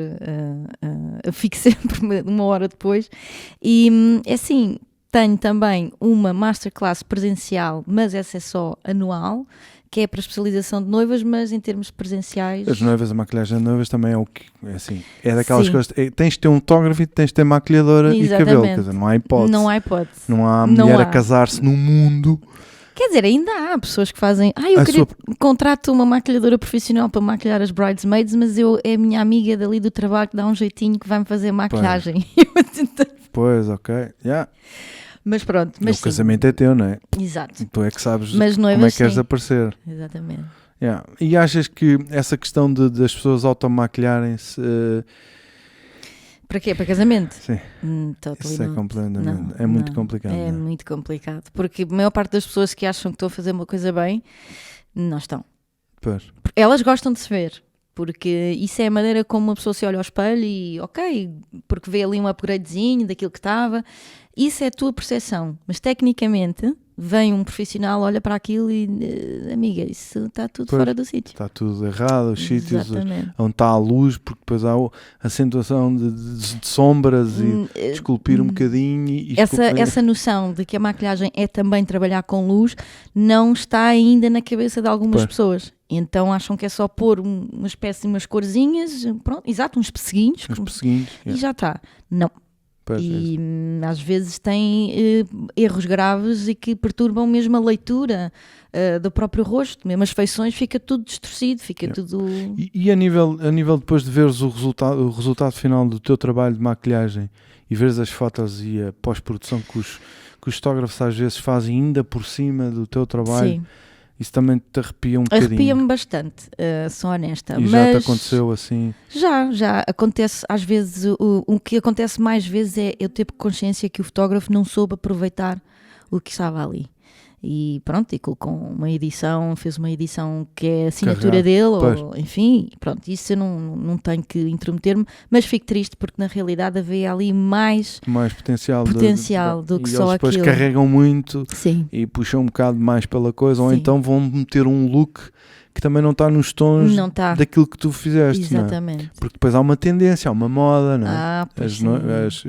fico sempre 1 hora depois. E assim, Tenho também uma masterclass presencial, mas essa é só anual, que é para especialização de noivas, mas em termos presenciais... As noivas, a maquilhagem de noivas também é o que... É assim, é daquelas Sim. coisas... tens de ter um fotógrafo e tens de ter maquilhadora e cabelo. Quer dizer, não há hipótese. Não há hipótese. Não há Não mulher há. a casar-se no mundo. Quer dizer, ainda há pessoas que fazem... eu queria contrato uma maquilhadora profissional para maquilhar as bridesmaids, mas é a minha amiga dali do trabalho que dá um jeitinho que vai-me fazer maquilhagem. Pois, ok. Yeah. Mas pronto. Mas o casamento é teu, não é? Exato. Tu é que sabes Mas como é noivas, que queres sim. aparecer. Exatamente. Yeah. E achas que essa questão das pessoas automaquilharem-se... Para quê? Para casamento? Sim. Isso é completamente... é muito complicado. É muito complicado. Porque a maior parte das pessoas que acham que estão a fazer uma coisa bem, não estão. Pois. Elas gostam de se ver. Porque isso é a maneira como uma pessoa se olha ao espelho e, ok, porque vê ali um upgradezinho daquilo que estava. Isso é a tua percepção. Mas, tecnicamente, vem um profissional, olha para aquilo e, amiga, isso está tudo fora do sítio. Está tudo errado, os sítios Exatamente. onde está a luz, porque depois há a acentuação de sombras e esculpir um bocadinho. E essa noção de que a maquilhagem é também trabalhar com luz não está ainda na cabeça de algumas pessoas. Então acham que é só pôr uma espécie de umas corzinhas, pronto, exato, uns pesseguinhos. E já está. Não. E às vezes tem erros graves e que perturbam mesmo a leitura do próprio rosto, mesmo as feições, fica tudo distorcido, fica tudo... E a nível depois de veres o resultado final do teu trabalho de maquilhagem e veres as fotos e a pós-produção que os fotógrafos às vezes fazem ainda por cima do teu trabalho, Sim. Isso também te arrepia um bocadinho? Arrepia-me bastante, sou honesta. E já te aconteceu assim? Já acontece às vezes, o que acontece mais vezes é eu ter consciência que o fotógrafo não soube aproveitar o que estava ali. E pronto, e colocou uma edição, fez uma edição que é a assinatura dele, ou, enfim, pronto, isso eu não tenho que intrometer-me, mas fico triste porque na realidade havia ali mais potencial do que só aquilo. E eles depois carregam muito. Sim. E puxam um bocado mais pela coisa, ou então vão meter um look que também não está nos tons daquilo que tu fizeste. Exatamente. Não é? Porque depois há uma tendência, há uma moda, não é?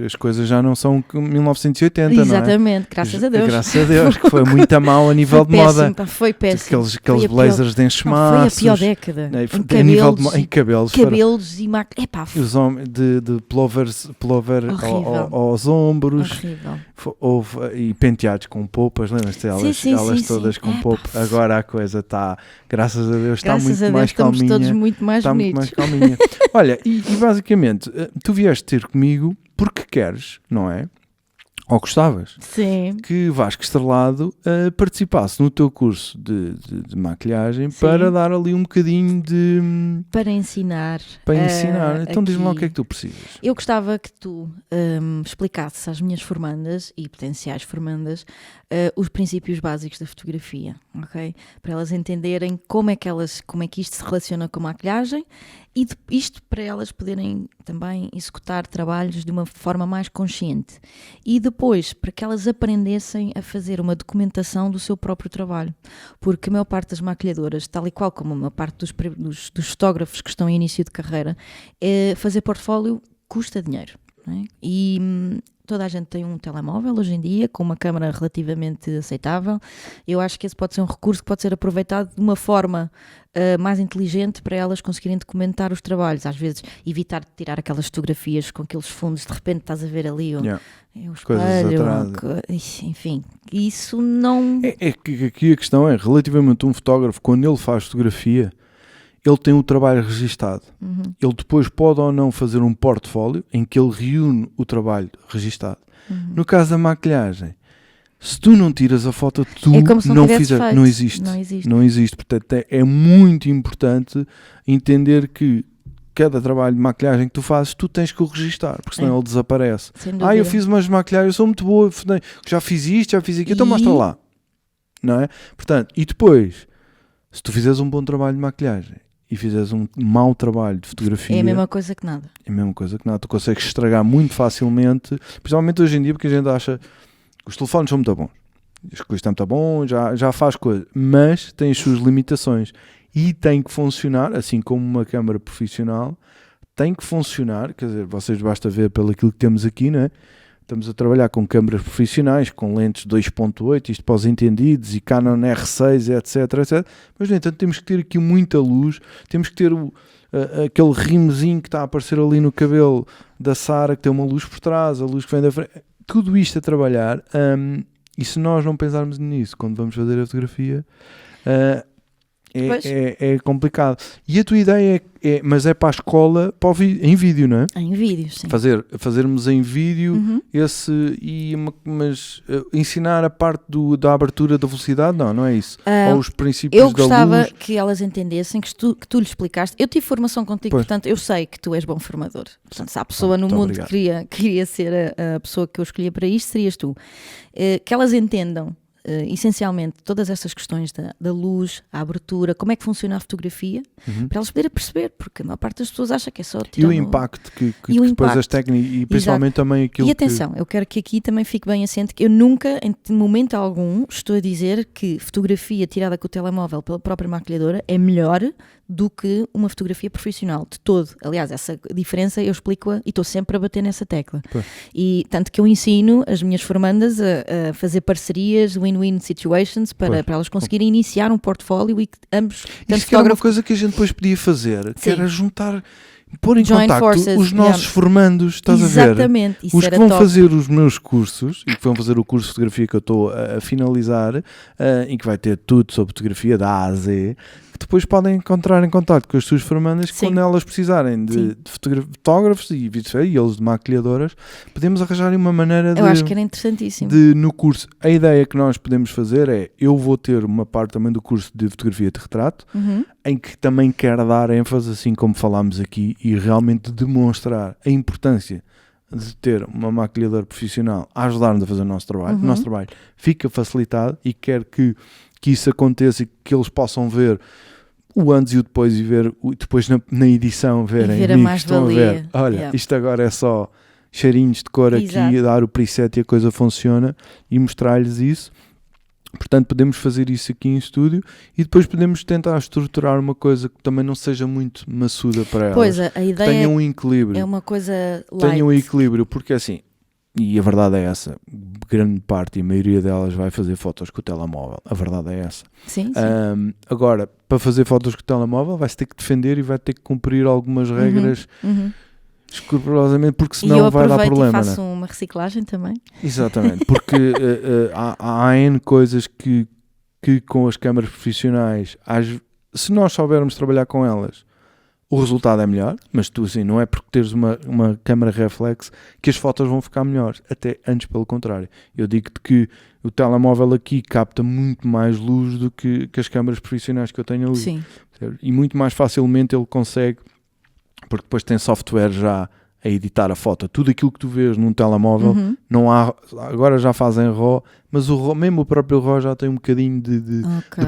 As coisas já não são 1980, exatamente, não é? graças a Deus. Graças a Deus, que foi muito a mal a nível de moda. Foi péssimo. Aqueles blazers de enchemaços. Foi a pior década. Em cabelos e maquillagens. Os homens de pullover aos ombros. Horrível. E penteados com polpas, lembras-te elas todas com polpa. Agora a coisa está, graças a Deus, está muito mais calminha. Estamos todos muito mais bonitos. Muito mais calminha. Olha, e basicamente, tu vieste ter comigo porque queres, não é? Ou gostavas? Sim. Que Vasco Estrelado participasse no teu curso de maquilhagem. Sim. Para dar ali um bocadinho de... Para ensinar. Então diz-me lá o que é que tu precisas. Eu gostava que tu explicasses às minhas formandas e potenciais formandas os princípios básicos da fotografia, ok? Para elas entenderem como é que isto se relaciona com a maquilhagem e isto para elas poderem também executar trabalhos de uma forma mais consciente. E depois, para que elas aprendessem a fazer uma documentação do seu próprio trabalho. Porque a maior parte das maquilhadoras, tal e qual como a maior parte dos fotógrafos que estão em início de carreira, fazer portfólio custa dinheiro. Não é? E toda a gente tem um telemóvel hoje em dia, com uma câmara relativamente aceitável. Eu acho que esse pode ser um recurso que pode ser aproveitado de uma forma mais inteligente para elas conseguirem documentar os trabalhos. Às vezes, evitar de tirar aquelas fotografias com aqueles fundos, de repente estás a ver ali o espelho, enfim, isso não... É que aqui a questão é, relativamente a um fotógrafo, quando ele faz fotografia, ele tem o trabalho registado. Uhum. Ele depois pode ou não fazer um portfólio em que ele reúne o trabalho registado. Uhum. No caso da maquilhagem, se tu não tiras a foto, tu não fizeste. Não existe. Portanto, é muito importante entender que cada trabalho de maquilhagem que tu fazes, tu tens que o registar, porque senão ele desaparece. Eu fiz umas maquilhagens, eu sou muito boa, já fiz isto, já fiz aquilo, então mostra lá. Não é? Portanto, e depois, se tu fizeres um bom trabalho de maquilhagem e fizeres um mau trabalho de fotografia... É a mesma coisa que nada. Tu consegues estragar muito facilmente, principalmente hoje em dia, porque a gente acha que os telefones são muito bons. Isto é muito bom, já faz coisa, mas tem as suas limitações. E tem que funcionar, assim como uma câmara profissional, tem que funcionar, quer dizer, vocês basta ver pelo aquilo que temos aqui, não é? estamos a trabalhar com câmaras profissionais, com lentes 2.8, isto para os entendidos, e Canon R6, etc. Mas, no entanto, temos que ter aqui muita luz, temos que ter aquele rimozinho que está a aparecer ali no cabelo da Sara, que tem uma luz por trás, a luz que vem da frente, tudo isto a trabalhar, e se nós não pensarmos nisso quando vamos fazer a fotografia, é complicado. E a tua ideia mas é para a escola, em vídeo, não é? Em vídeo, sim. Fazermos em vídeo mas ensinar a parte da abertura da velocidade, não é isso? Ou os princípios da luz. Eu gostava que elas entendessem que tu lhe explicaste. Eu tive formação contigo, portanto eu sei que tu és bom formador. Portanto, se há pessoa no mundo que queria ser a pessoa que eu escolhia para isto, serias tu. Que elas entendam essencialmente todas essas questões da luz, a abertura, como é que funciona a fotografia, para elas poderem perceber, porque a maior parte das pessoas acha que é só tirar. E o impacto que depois as técnicas, e principalmente também aquilo. E atenção, eu quero que aqui também fique bem assente que eu nunca, em momento algum, estou a dizer que fotografia tirada com o telemóvel pela própria maquilhadora é melhor do que uma fotografia profissional, de todo. Aliás, essa diferença eu explico-a e estou sempre a bater nessa tecla. E tanto que eu ensino as minhas formandas a fazer parcerias, win-win situations, para elas conseguirem iniciar um portfólio e que ambos... Isso que era uma coisa que a gente depois podia fazer, que era pôr em contacto os nossos formandos, estás a ver? Exatamente. Os que vão fazer os meus cursos, e que vão fazer o curso de fotografia que eu estou a finalizar, e que vai ter tudo sobre fotografia da A a Z, que depois podem entrar em contacto com as suas formandas, que quando elas precisarem de fotógrafos e eles de maquilhadoras, podemos arranjar uma maneira Eu acho que era interessantíssimo. No curso. A ideia que nós podemos fazer é, eu vou ter uma parte também do curso de fotografia de retrato, em que também quero dar ênfase, assim como falámos aqui, e realmente demonstrar a importância de ter uma maquilhadora profissional a ajudar-nos a fazer o nosso trabalho. O nosso trabalho fica facilitado e quero que isso aconteça e que eles possam ver o antes e o depois, e ver depois na edição verem ver a mais-valia. Olha, isto agora é só cheirinhos de cor aqui, a dar o preset e a coisa funciona, e mostrar-lhes isso. Portanto, podemos fazer isso aqui em estúdio e depois podemos tentar estruturar uma coisa que também não seja muito maçuda para elas. Pois, a ideia tenha um equilíbrio. É uma coisa light. Tenha um equilíbrio, porque assim, e a verdade é essa, grande parte e a maioria delas vai fazer fotos com o telemóvel. A verdade é essa. Sim. Agora, para fazer fotos com o telemóvel, vai-se ter que defender e vai ter que cumprir algumas regras escrupulosamente, porque senão vai dar problema. E eu aproveito e faço uma reciclagem também. Exatamente, porque há N coisas que com as câmaras profissionais, se nós soubermos trabalhar com elas, o resultado é melhor, mas tu assim, não é porque teres uma câmara reflex que as fotos vão ficar melhores, até antes pelo contrário. Eu digo-te que o telemóvel aqui capta muito mais luz do que as câmaras profissionais que eu tenho ali. Sim. E muito mais facilmente ele consegue, porque depois tem software já a editar a foto. Tudo aquilo que tu vês num telemóvel, não há, agora já fazem RAW, mas mesmo o próprio RAW já tem um bocadinho de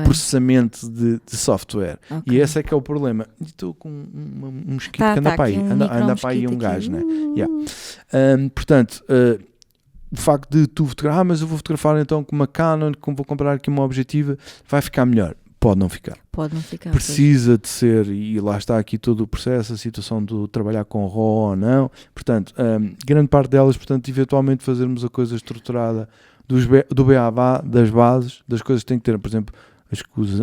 processamento de software. E esse é que é o problema. Estou com um mosquito que anda para aí. Anda para aí um gajo, né? Portanto, o facto de tu fotografar, mas eu vou fotografar então com uma Canon, vou comprar aqui uma objetiva, vai ficar melhor. Pode não ficar. Precisa de ser, e lá está aqui todo o processo, a situação de trabalhar com RAW ou não. Portanto, grande parte delas, portanto, eventualmente fazermos a coisa estruturada do BABA, das bases, das coisas que tem que ter, por exemplo,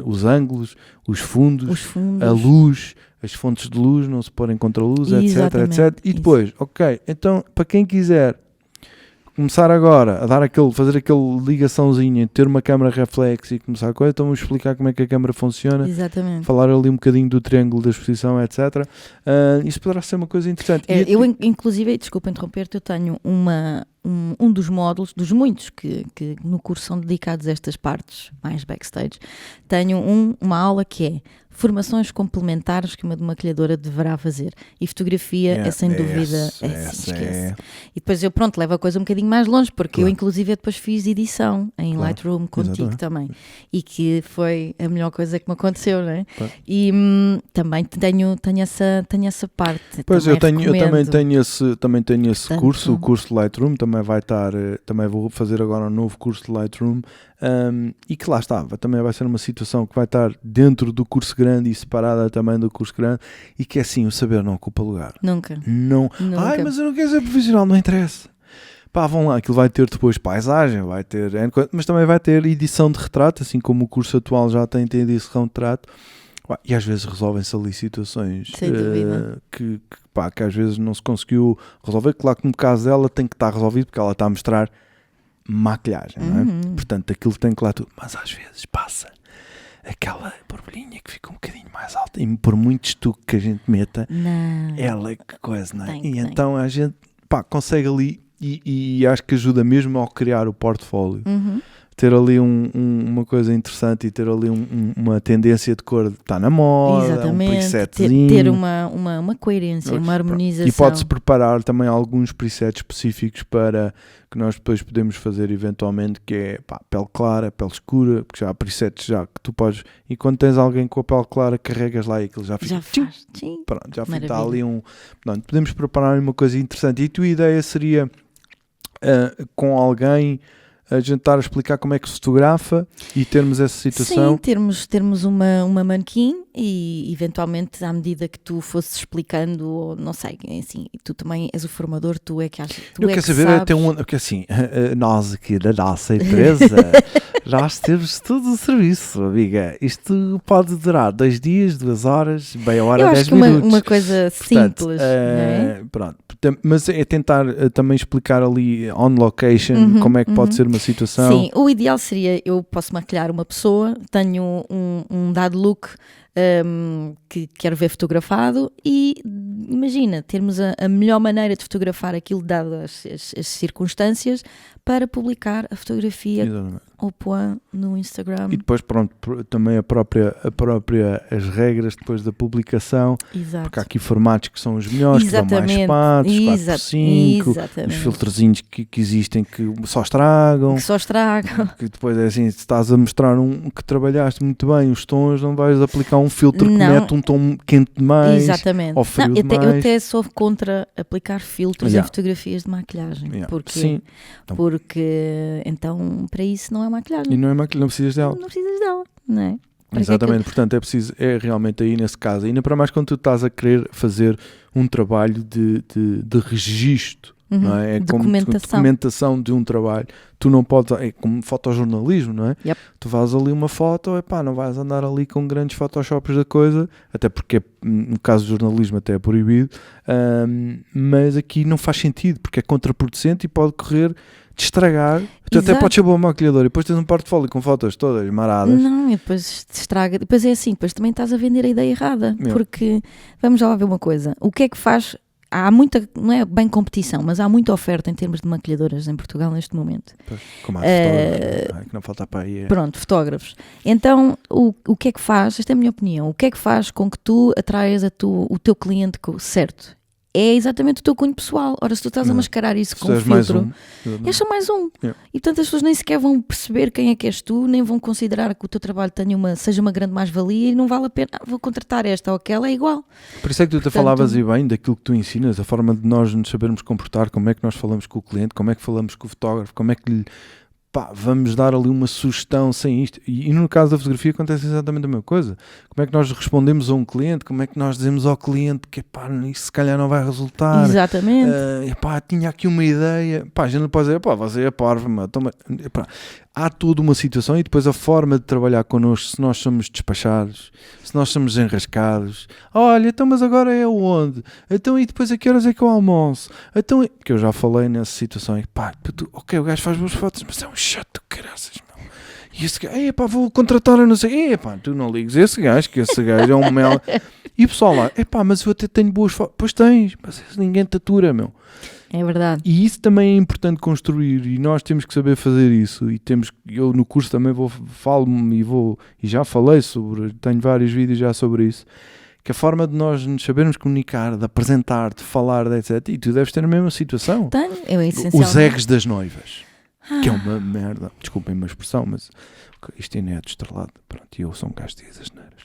os ângulos, os fundos, a luz, as fontes de luz, não se porem contra a luz, etc. E depois, então, para quem quiser começar agora a fazer aquele ligaçãozinha, ter uma câmara reflex e começar a coisa, então vamos explicar como é que a câmara funciona. Exatamente. Falar ali um bocadinho do triângulo da exposição, etc. Isso poderá ser uma coisa interessante. Eu, inclusive, desculpa interromper-te, eu tenho um dos módulos, dos muitos que no curso são dedicados a estas partes, mais backstage, tenho uma aula que é formações complementares que uma maquilhadora deverá fazer. E fotografia é sem dúvida, esquece. E depois eu, levo a coisa um bocadinho mais longe, porque eu inclusive depois fiz edição em Lightroom contigo também. E que foi a melhor coisa que me aconteceu, não é? E também tenho essa parte. Pois eu também tenho esse curso, o curso de Lightroom, também vou fazer agora um novo curso de Lightroom, e que lá está, também vai ser uma situação que vai estar dentro do curso grande e separada também do curso grande, e que é assim, o saber não ocupa lugar. Nunca. Mas eu não quero ser profissional, não interessa. pá, vão lá, aquilo vai ter depois paisagem, vai ter, mas também vai ter edição de retrato, assim como o curso atual já tem edição de retrato. E às vezes resolvem-se ali situações que às vezes não se conseguiu resolver. Claro que no caso dela tem que estar resolvido porque ela está a mostrar maquilhagem, não é? Portanto, aquilo tem que lá tudo. Mas às vezes passa aquela borbulhinha que fica um bocadinho mais alta e por muito estuque que a gente meta, ela que coisa, não é? Então a gente consegue ali e acho que ajuda mesmo ao criar o portfólio. Ter ali uma coisa interessante e ter ali uma tendência de cor de está na moda, exatamente, um presetzinho. Ter uma coerência, uma harmonização. E pode-se preparar também alguns presets específicos para que nós depois podemos fazer eventualmente, que é pele clara, pele escura, porque já há presets já que tu podes, e quando tens alguém com a pele clara, carregas lá e aquilo já fica... Pronto, já fica ali Pronto, podemos preparar uma coisa interessante. E a tua ideia seria com alguém... a gente estar a explicar como é que se fotografa e termos essa situação. Sim, termos uma manequim e eventualmente à medida que tu fosses explicando, ou não sei, assim, tu também és o formador, tu é que achas. Eu quero saber até porque assim, nós aqui da nossa empresa já temos todo o serviço, amiga. Isto pode durar 2 dias, 2 horas, meia hora, 10 minutos. Uma coisa simples, não é? Pronto, mas é tentar também explicar ali on location como é que pode ser uma situação. Sim, o ideal seria, eu posso maquilhar uma pessoa, tenho um dado look que quero ver fotografado e imagina, termos a melhor maneira de fotografar aquilo dadas as circunstâncias para publicar a fotografia ao point no Instagram. E depois pronto, também as regras depois da publicação. Exato. Porque há aqui formatos que são os melhores, que dão mais espaços, 4x5, os filtrozinhos que existem que só estragam. Que depois é assim, se estás a mostrar que trabalhaste muito bem os tons, não vais aplicar um filtro que mete um tom quente demais ou frio demais. Eu até sou contra aplicar filtros em fotografias de maquilhagem. Porque então para isso não é maquilhagem. E não é maquilhagem, não precisas dela. Não precisas dela, não é? Exatamente, portanto é realmente aí nesse caso, ainda para mais quando tu estás a querer fazer um trabalho de registro, não é? É documentação de um trabalho. Tu não podes, é como fotojornalismo, não é? Yep. Tu fazes ali uma foto, não vais andar ali com grandes photoshops da coisa, até porque no caso do jornalismo até é proibido, mas aqui não faz sentido, porque é contraproducente e pode correr de estragar. Tu até podes ser boa maquilhadora e depois tens um portfólio com fotos todas maradas. Não, e depois te estraga. Depois é assim, depois também estás a vender a ideia errada. Porque, vamos lá ver uma coisa, o que é que faz... Há muita, não é bem competição, mas há muita oferta em termos de maquilhadoras em Portugal neste momento. Pois, como há fotógrafos, que não falta para aí. Pronto, fotógrafos. Então, o que é que faz, esta é a minha opinião, o que é que faz com que tu atraias o teu cliente certo? É exatamente o teu cunho pessoal. Ora, se tu estás a mascarar isso com um filtro, és só mais um. E portanto as pessoas nem sequer vão perceber quem é que és tu, nem vão considerar que o teu trabalho seja uma grande mais-valia e não vale a pena, vou contratar esta ou aquela, é igual. Por isso é que tu te falavas e bem daquilo que tu ensinas, a forma de nós nos sabermos comportar, como é que nós falamos com o cliente, como é que falamos com o fotógrafo, como é que lhe... vamos dar ali uma sugestão sem isto. E no caso da fotografia acontece exatamente a mesma coisa. Como é que nós respondemos a um cliente? Como é que nós dizemos ao cliente que isso se calhar não vai resultar? Exatamente. Tinha aqui uma ideia. A gente não pode dizer, você é parvo. Há toda uma situação e depois a forma de trabalhar connosco, se nós somos despachados, se nós somos enrascados. Olha, então mas agora é onde? Então e depois a que horas é que eu almoço? Então, porque eu já falei nessa situação e ok, o gajo faz boas fotos, mas é um chato de caraças, meu. E esse gajo, vou contratar a não sei, tu não ligues esse gajo, que esse gajo é um mel. E o pessoal lá, mas eu até tenho boas fotos. Pois tens, mas ninguém te atura, meu. É verdade. E isso também é importante construir e nós temos que saber fazer isso e eu no curso também e já falei tenho vários vídeos já sobre isso, que a forma de nós nos sabermos comunicar, de apresentar, de falar, etc. E tu deves ter a mesma situação. Tenho, essencialmente. Os eggs das noivas, que é uma merda, desculpem uma expressão, mas isto ainda é estrelado, pronto, e eu sou um gajo de asneiras.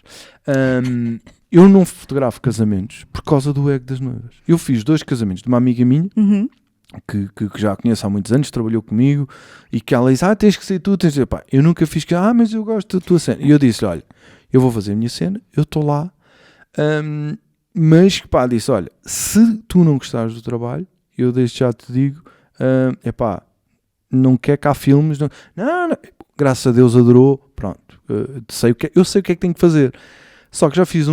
Eu não fotografo casamentos por causa do egg das noivas. Eu fiz 2 casamentos de uma amiga minha, que já conheço há muitos anos, trabalhou comigo, e que ela disse, tens que ser tu, tens que ser, eu nunca fiz mas eu gosto da tua cena. E eu disse-lhe, olha, eu vou fazer a minha cena, eu estou lá, mas disse, olha, se tu não gostares do trabalho, eu desde já te digo, epá, não quer cá filmes, não, graças a Deus adorou, pronto, eu sei o que é que tenho que fazer. Só que já fiz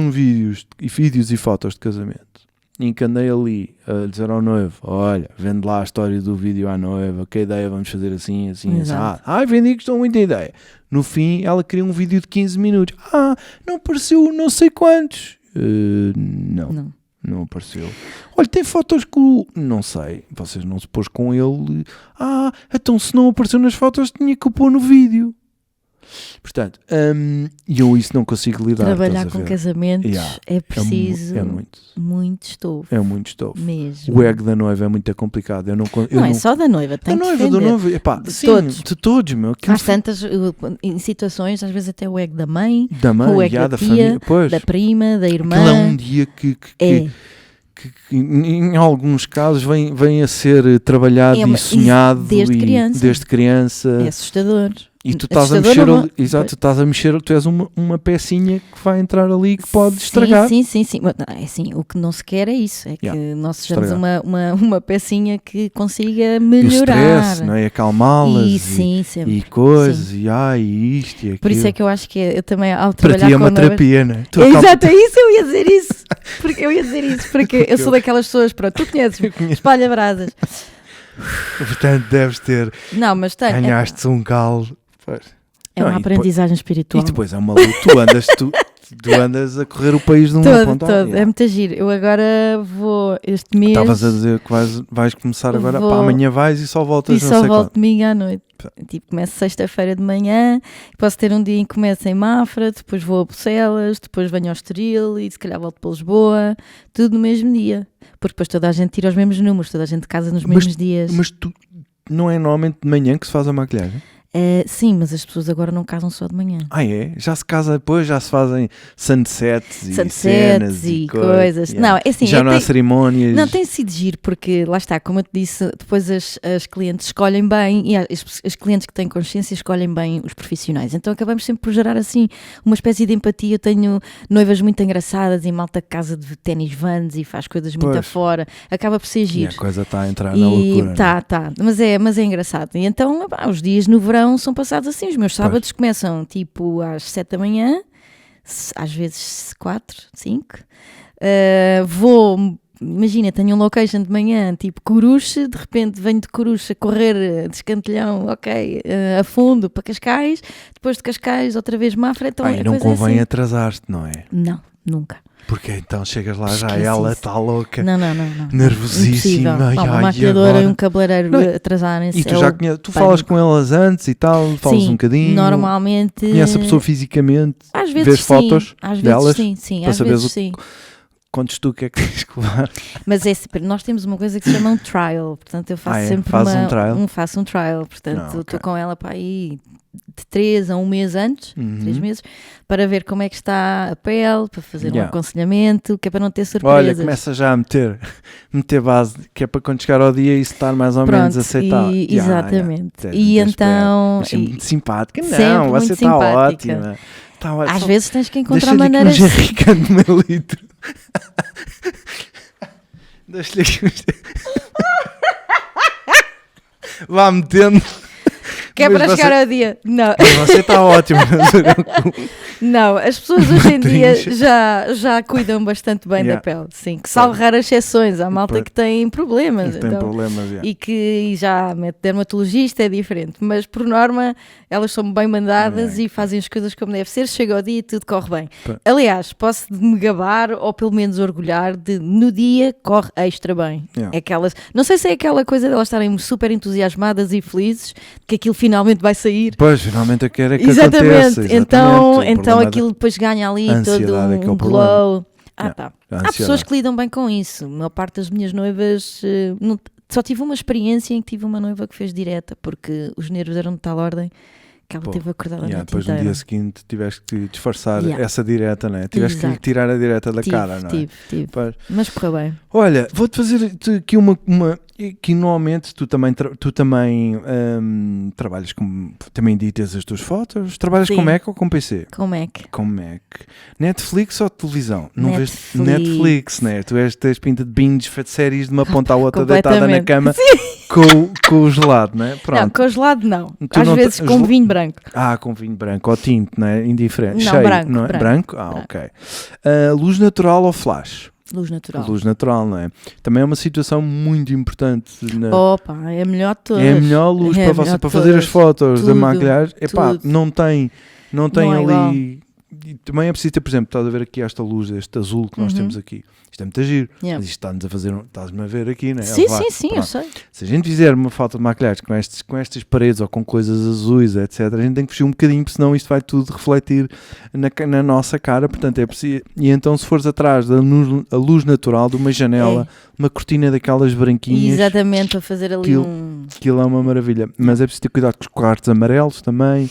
vídeos e fotos de casamento, e que andei ali a dizer ao noivo, olha, vende lá a história do vídeo à noiva, que ideia, vamos fazer assim, assim. Vendi que estou muita ideia. No fim, ela queria um vídeo de 15 minutos. Não apareceu não sei quantos. Não apareceu. Olha, tem fotos com... Não sei, vocês não se pôs com ele. Então se não apareceu nas fotos, tinha que o pôr no vídeo. Portanto, eu isso não consigo lidar. Trabalhar com casamentos é preciso muito estofo. É muito estofo. Mesmo. O ego da noiva é muito complicado. Não é só da noiva, tem que defender. Da noiva, epá, de todos, meu. Às tantas, em situações, às vezes até o ego da mãe, o ego da tia, família, pois, da prima, da irmã. Aquilo é um dia que em alguns casos vem a ser trabalhado e sonhado desde criança. É assustador. E tu estás a mexer ali, exato, tu estás a mexer, tu és uma pecinha que vai entrar ali e que pode estragar. Sim. É assim, o que não se quer é isso, é que nós sejamos uma pecinha que consiga melhorar. E o stress, não é? Acalmá-las e coisas, e isto e aquilo. Por isso é que eu acho que eu também, ao trabalhar para ti é uma terapia, não é? Exato, é isso, eu ia dizer isso, porque eu sou daquelas pessoas, pronto, tu conheces-me, espalha brasas. Portanto, deves ter, ganhaste um calo. É uma aprendizagem espiritual. E depois é uma luta, tu andas a correr o país de uma ponta a outra. É muito giro. Eu agora vou este mês... Estavas a dizer que vais começar agora, amanhã vais e só voltas não sei quando. E só volto domingo à noite. Tipo, começo sexta-feira de manhã, posso ter um dia em que começo em Mafra, depois vou a Bucelas, depois venho ao Estoril e se calhar volto para Lisboa, tudo no mesmo dia. Porque depois toda a gente tira os mesmos números, toda a gente casa nos mesmos dias. Mas tu, não é normalmente de manhã que se faz a maquilhagem? Sim, mas as pessoas agora não casam só de manhã. É? Já se casa depois, já se fazem sunsets e coisas. Não, é assim, já não há cerimónias. Não, tem sido giro, porque lá está, como eu te disse, depois as clientes escolhem bem, e as clientes que têm consciência escolhem bem os profissionais. Então acabamos sempre por gerar assim uma espécie de empatia. Eu tenho noivas muito engraçadas e malta que casa de ténis Vans e faz coisas muito afora. Acaba por ser giro. E a coisa está a entrar na loucura. Tá. Mas é engraçado. E então, os dias no verão são passados assim. Os meus sábados começam tipo às 7 da manhã, às vezes 4, 5. Imagina, tenho um location de manhã, tipo Coruche, de repente venho de Coruche a correr de Escantelhão, a fundo para Cascais, depois de Cascais outra vez Mafra. Então e não convém atrasar-te, não é? Não, nunca. Porque então chegas lá, já ela está louca, não. nervosíssima. Uma maquilhadora e um cabeleireiro atrasarem-se. E tu falas com elas antes e tal, falas um bocadinho. Normalmente. Conhece a pessoa fisicamente? Às vezes vês fotos delas? Sim, para às saberes vezes sim. Quantos tu que é que tens que levar? Mas nós temos uma coisa que se chama um trial, portanto eu faço sempre faço um trial, portanto estou com ela para aí de 3 a 1 mês antes, 3 meses, para ver como é que está a pele, para fazer um aconselhamento, que é para não ter surpresas. Olha, começa já a meter base, que é para quando chegar ao dia isso estar mais ou menos aceitável. Exatamente. E então... muito simpática. Não, você está ótima. Às vezes tens que encontrar maneiras... Deixa-lhe aqui um jerrycan de meio litro. Deixa-lhe aqui vá metendo. Que é para chegar ao dia. Não. Você está ótimo. Não, as pessoas hoje em dia já cuidam bastante bem da pele. Sim, que salvo raras exceções. Há malta que tem problemas. E que já mete dermatologista, é diferente. Mas por norma, elas são bem mandadas e fazem as coisas como deve ser. Chega ao dia e tudo corre bem. Aliás, posso me gabar ou pelo menos orgulhar de no dia corre extra bem. Não sei se é aquela coisa de elas estarem super entusiasmadas e felizes que aquilo finalmente vai sair. Pois, finalmente é que aconteça. Exatamente. Então aquilo depois ganha ali todo um glow. Há pessoas que lidam bem com isso. A maior parte das minhas noivas... só tive uma experiência em que tive uma noiva que fez direta, porque os nervos eram de tal ordem que ela teve acordada a noite depois inteira. No dia seguinte tiveste que disfarçar essa direta, não é? Tiveste que lhe tirar a direta da cara, não é? Tive. Mas correu bem. Olha, vou-te fazer aqui uma que normalmente tu também trabalhas com, também editas as tuas fotos, trabalhas Sim. com Mac ou com PC? Com Mac. Com Mac. Netflix ou televisão? Não vês Netflix. Netflix, né? Tu tens pinta de binge, de séries de uma ponta à outra deitada na Completamente. cama com o gelado, né? Não, Pronto. congelado não. Tu Às não vezes te- com vinho branco. Com vinho branco ou tinto, né? Indiferente. Não, Cheio, branco, não é? branco. Ok. Luz natural ou flash? Luz natural. Luz natural, não é? Também é uma situação muito importante. Opa, é a melhor de todas. É a melhor luz É para a melhor você de para fazer as todas. fotos da Tudo, maquilhagem. Epá, tudo. não tem Não é ali. E também é preciso ter, por exemplo, estás a ver aqui esta luz, este azul que nós temos aqui. Isto é muito giro. Yeah. Mas isto está-nos a fazer, estás-me a ver aqui, né? Sim, Vá, sim, eu pronto. sei. Se a gente fizer uma foto de maquilhagem com estas paredes ou com coisas azuis, etc., a gente tem que fugir um bocadinho, porque senão isto vai tudo refletir na nossa cara. Portanto, é preciso. E então, se fores atrás da luz natural de uma janela, uma cortina daquelas branquinhas, Exatamente, a fazer ali aquilo é uma maravilha. Mas é preciso ter cuidado com os quartos amarelos também.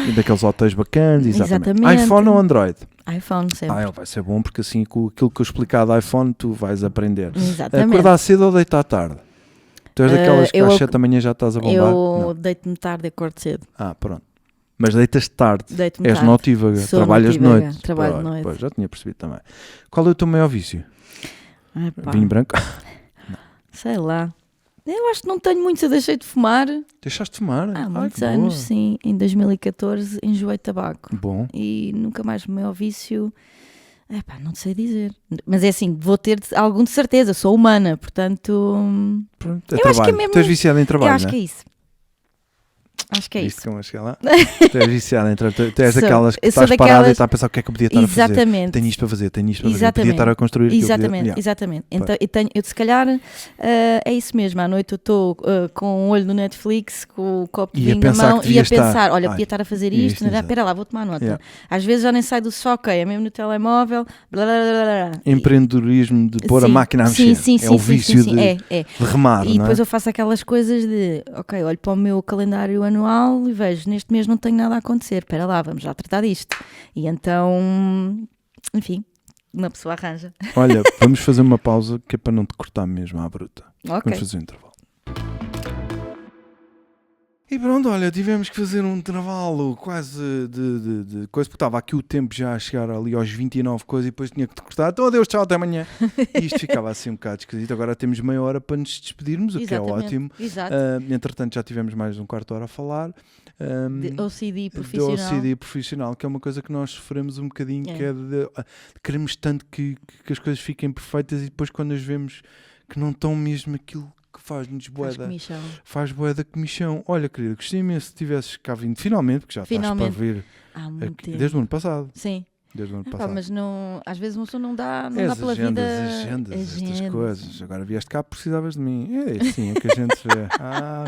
E daqueles hotéis bacanas, exatamente. Exatamente. iPhone ou Android? iPhone sempre. Ele vai ser bom porque assim com aquilo que eu explicar do iPhone tu vais aprender. Exatamente. Acordar cedo ou deitar tarde? Tu és daquelas que eu às ac- 7 da manhã já estás a bombar? Eu Não. deito-me tarde e acordo cedo. Pronto. Mas deitas tarde. Deito-me És tarde. notívaga, Sou trabalhas de notívaga, noite. trabalho de noite. Pois, já tinha percebido também. Qual é o teu maior vício? Pá, Vinho branco? sei lá. Eu acho que não tenho muito, eu deixei de fumar Deixaste de fumar? há Ai, muitos que anos, boa. sim. Em 2014 enjoei de tabaco. Bom. E nunca mais o meu vício. Não sei dizer. Mas é assim, vou ter algum de certeza, sou humana, portanto. Pronto, Eu acho que é trabalho. mesmo- Tu és viciado em trabalho, eu acho não que é isso. Acho que é Viste isso. como eu cheguei lá? Tu és viciado em trabalho. Tu és Sou. daquelas que Eu sou estás parada e daquelas- estás a pensar o que é que eu podia estar a fazer. Exatamente. Tenho isto para fazer, tenho isto para fazer. Exatamente. Podia estar a construir aquilo. Exatamente, Yeah. exatamente. Então, eu se calhar é isso mesmo. À noite eu estou com um olho no Netflix, com o copo de E a vinho na pensar mão que e a devia estar. pensar: olha, Ai, podia estar a fazer isto, isto, né? exato. Espera lá, vou tomar nota. Yeah. Às vezes já nem sai do sofá, é mesmo no telemóvel. Blá, blá, blá, blá, blá. Empreendedorismo de pôr a Sim, máquina a sim, mexer. sim, É sim, o sim, vício sim, de é. remar, E não depois é? eu faço aquelas coisas de, ok, olho para o meu calendário anual e vejo, neste mês não tenho nada a acontecer, espera lá, vamos já tratar disto. E então, enfim, uma pessoa arranja. Olha, vamos fazer uma pausa que é para não te cortar mesmo à bruta. Ok. Vamos fazer um intervalo. E pronto, olha, tivemos que fazer um intervalo quase de coisa, porque estava aqui o tempo já a chegar ali aos 29 coisas e depois tinha que te cortar. Então, adeus, tchau, até amanhã. E isto ficava assim um bocado esquisito. Agora temos meia hora para nos despedirmos, o que é Exatamente, ótimo. Exato. Entretanto, já tivemos mais de um quarto de hora a falar. De OCD Do profissional. OCD profissional, que é uma coisa que nós sofremos um bocadinho, que é de queremos tanto que as coisas fiquem perfeitas e depois quando as vemos que não estão mesmo aquilo que faz-nos Faz boeda. comichão. Faz boeda comichão. Olha, querida, gostei imenso se tivesses cá vindo finalmente, porque já Finalmente. estás para ver Há muito tempo. desde o ano passado. Sim. Desde o ano Pá, passado. mas não, às vezes uma pessoa não dá É pela as vida. agendas, estas coisas. Agora vieste cá, precisavas de mim. É assim, é que a gente vê.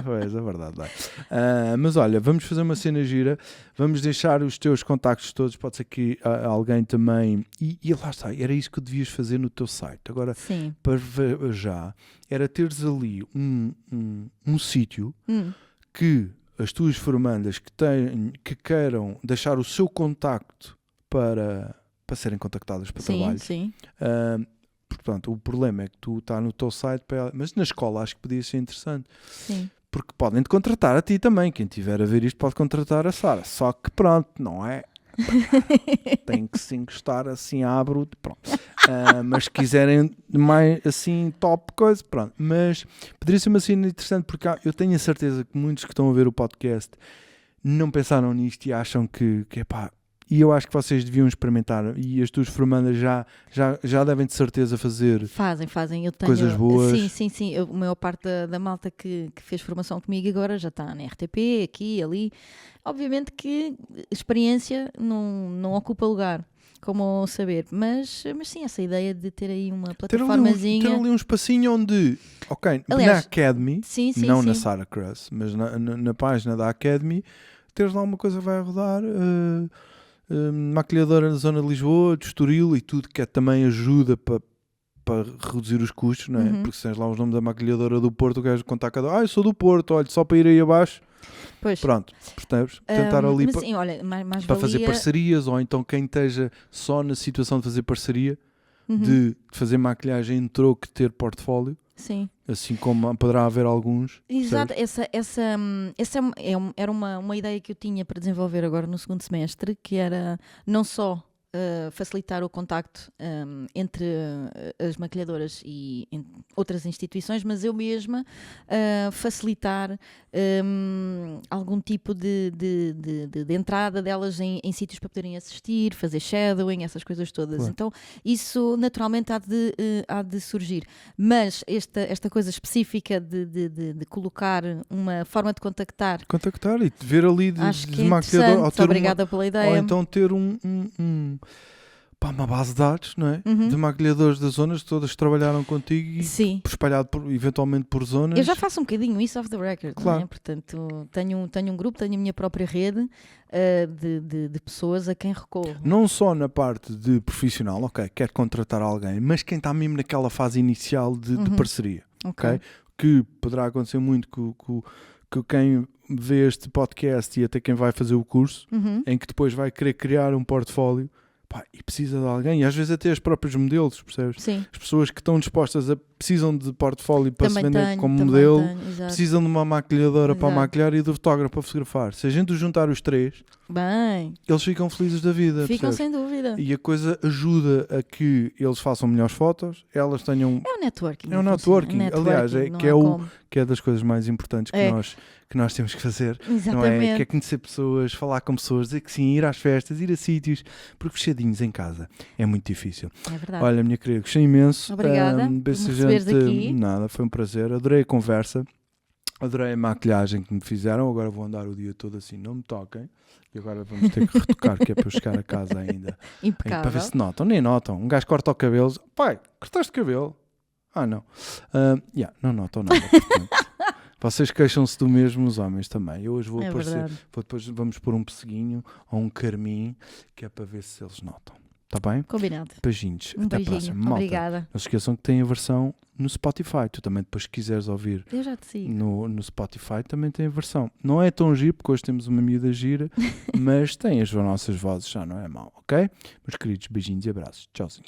Pois, é verdade. Vai. Mas olha, vamos fazer uma cena gira. Vamos deixar os teus contactos todos. Pode ser que alguém também. E lá está, era isso que devias fazer no teu site. Agora, Sim. para já, era teres ali um sítio que as tuas formandas que queiram deixar o seu contacto para serem contactadas para trabalho. Sim. Portanto, o problema é que tu está no teu site, mas na escola acho que podia ser interessante, Sim. porque podem-te contratar a ti também. Quem tiver a ver isto pode contratar a Sara. Só que pronto, não é? Tem que se encostar assim à bruta, pronto. Mas se quiserem mais assim top coisa, pronto. Mas poderia ser uma cena interessante, porque eu tenho a certeza que muitos que estão a ver o podcast não pensaram nisto e acham que é pá. E eu acho que vocês deviam experimentar, e as tuas formandas já devem de certeza fazer Fazem. Eu tenho coisas boas. Sim. A maior parte da malta que fez formação comigo agora já está na RTP, aqui, ali. Obviamente que experiência não ocupa lugar, como saber, mas sim, essa ideia de ter aí uma plataformazinha. Ter ali um espacinho onde, ok, Aliás, na Academy, sim, não na sim. Sarah Cross, mas na página da Academy, teres lá uma coisa que vai rodar, maquilhadora na zona de Lisboa, de Estoril e tudo, que também ajuda para reduzir os custos, não é? Uhum. Porque se tens lá os nomes da maquilhadora do Porto, o gajo conta cada eu sou do Porto, olha, só para ir aí abaixo. Pois. Pronto, percebes? Tentar ali mas sim, olha, mais para fazer valia... parcerias, ou então quem esteja só na situação de fazer parceria, de fazer maquilhagem em troco de ter portfólio, Sim. assim como poderá haver alguns. Exato, percebes? era uma ideia que eu tinha para desenvolver agora no segundo semestre, que era não só facilitar o contacto entre as maquilhadoras e outras instituições, mas eu mesma facilitar algum tipo de entrada delas em sítios para poderem assistir, fazer shadowing, essas coisas todas. Claro. Então isso naturalmente há de surgir, mas esta coisa específica de colocar uma forma de contactar E te ver ali acho que de é maquilhador, ou interessante. ter Obrigada pela ou ideia. então ter uma base de dados, não é? De maquilhadores das zonas, todas trabalharam contigo e Sim. espalhado eventualmente por zonas. Eu já faço um bocadinho isso off the record, Claro. não é? Portanto, tenho um grupo, tenho a minha própria rede de pessoas a quem recorro. Não só na parte de profissional, ok, quer contratar alguém, mas quem está mesmo naquela fase inicial de parceria, ok? Que poderá acontecer muito que quem vê este podcast e até quem vai fazer o curso, em que depois vai querer criar um portfólio, pá, e precisa de alguém, e às vezes até os próprios modelos, percebes? Sim. As pessoas que estão dispostas precisam de portfólio para Também se vender tenho, como também modelo, tenho, exato. precisam de uma maquilhadora para Exato. maquilhar e do fotógrafo para fotografar. Se a gente juntar os três, Bem, eles ficam felizes da vida, ficam percebes? sem dúvida. E a coisa ajuda a que eles façam melhores fotos, elas tenham... É o networking. É o não funciona. networking. Aliás, não que há é como. que é das coisas mais importantes que nós temos que fazer. Não é? Exatamente. Que é conhecer pessoas, falar com pessoas, dizer que sim, ir às festas, ir a sítios, porque fechadinhos em casa é muito difícil. É verdade. Olha, minha querida, gostei imenso. Obrigada Ver por se me a receberes gente... aqui. Nada, foi um prazer. Adorei a conversa. Adorei a maquilhagem que me fizeram. Agora vou andar o dia todo assim, não me toquem. E agora vamos ter que retocar, que é para eu chegar a casa ainda. Impecável. Para ver se notam. Nem notam. Um gajo corta o cabelo. Pai, cortaste o cabelo? Ah, não. Não notam nada. Portanto, vocês queixam-se do mesmo, os homens também. Eu hoje vou aparecer. Verdade. Depois vamos pôr um pesseguinho ou um carmim, que é para ver se eles notam. Está bem? Combinado. Beijinhos. Um Até beijinho. a próxima. Malta, Obrigada. não se esqueçam que tem a versão no Spotify. Tu também, depois, se quiseres ouvir Eu já te sigo. no Spotify, também tem a versão. Não é tão giro, porque hoje temos uma miúda gira, mas tem as nossas vozes, já não é mau, ok? Meus queridos, beijinhos e abraços. Tchauzinho.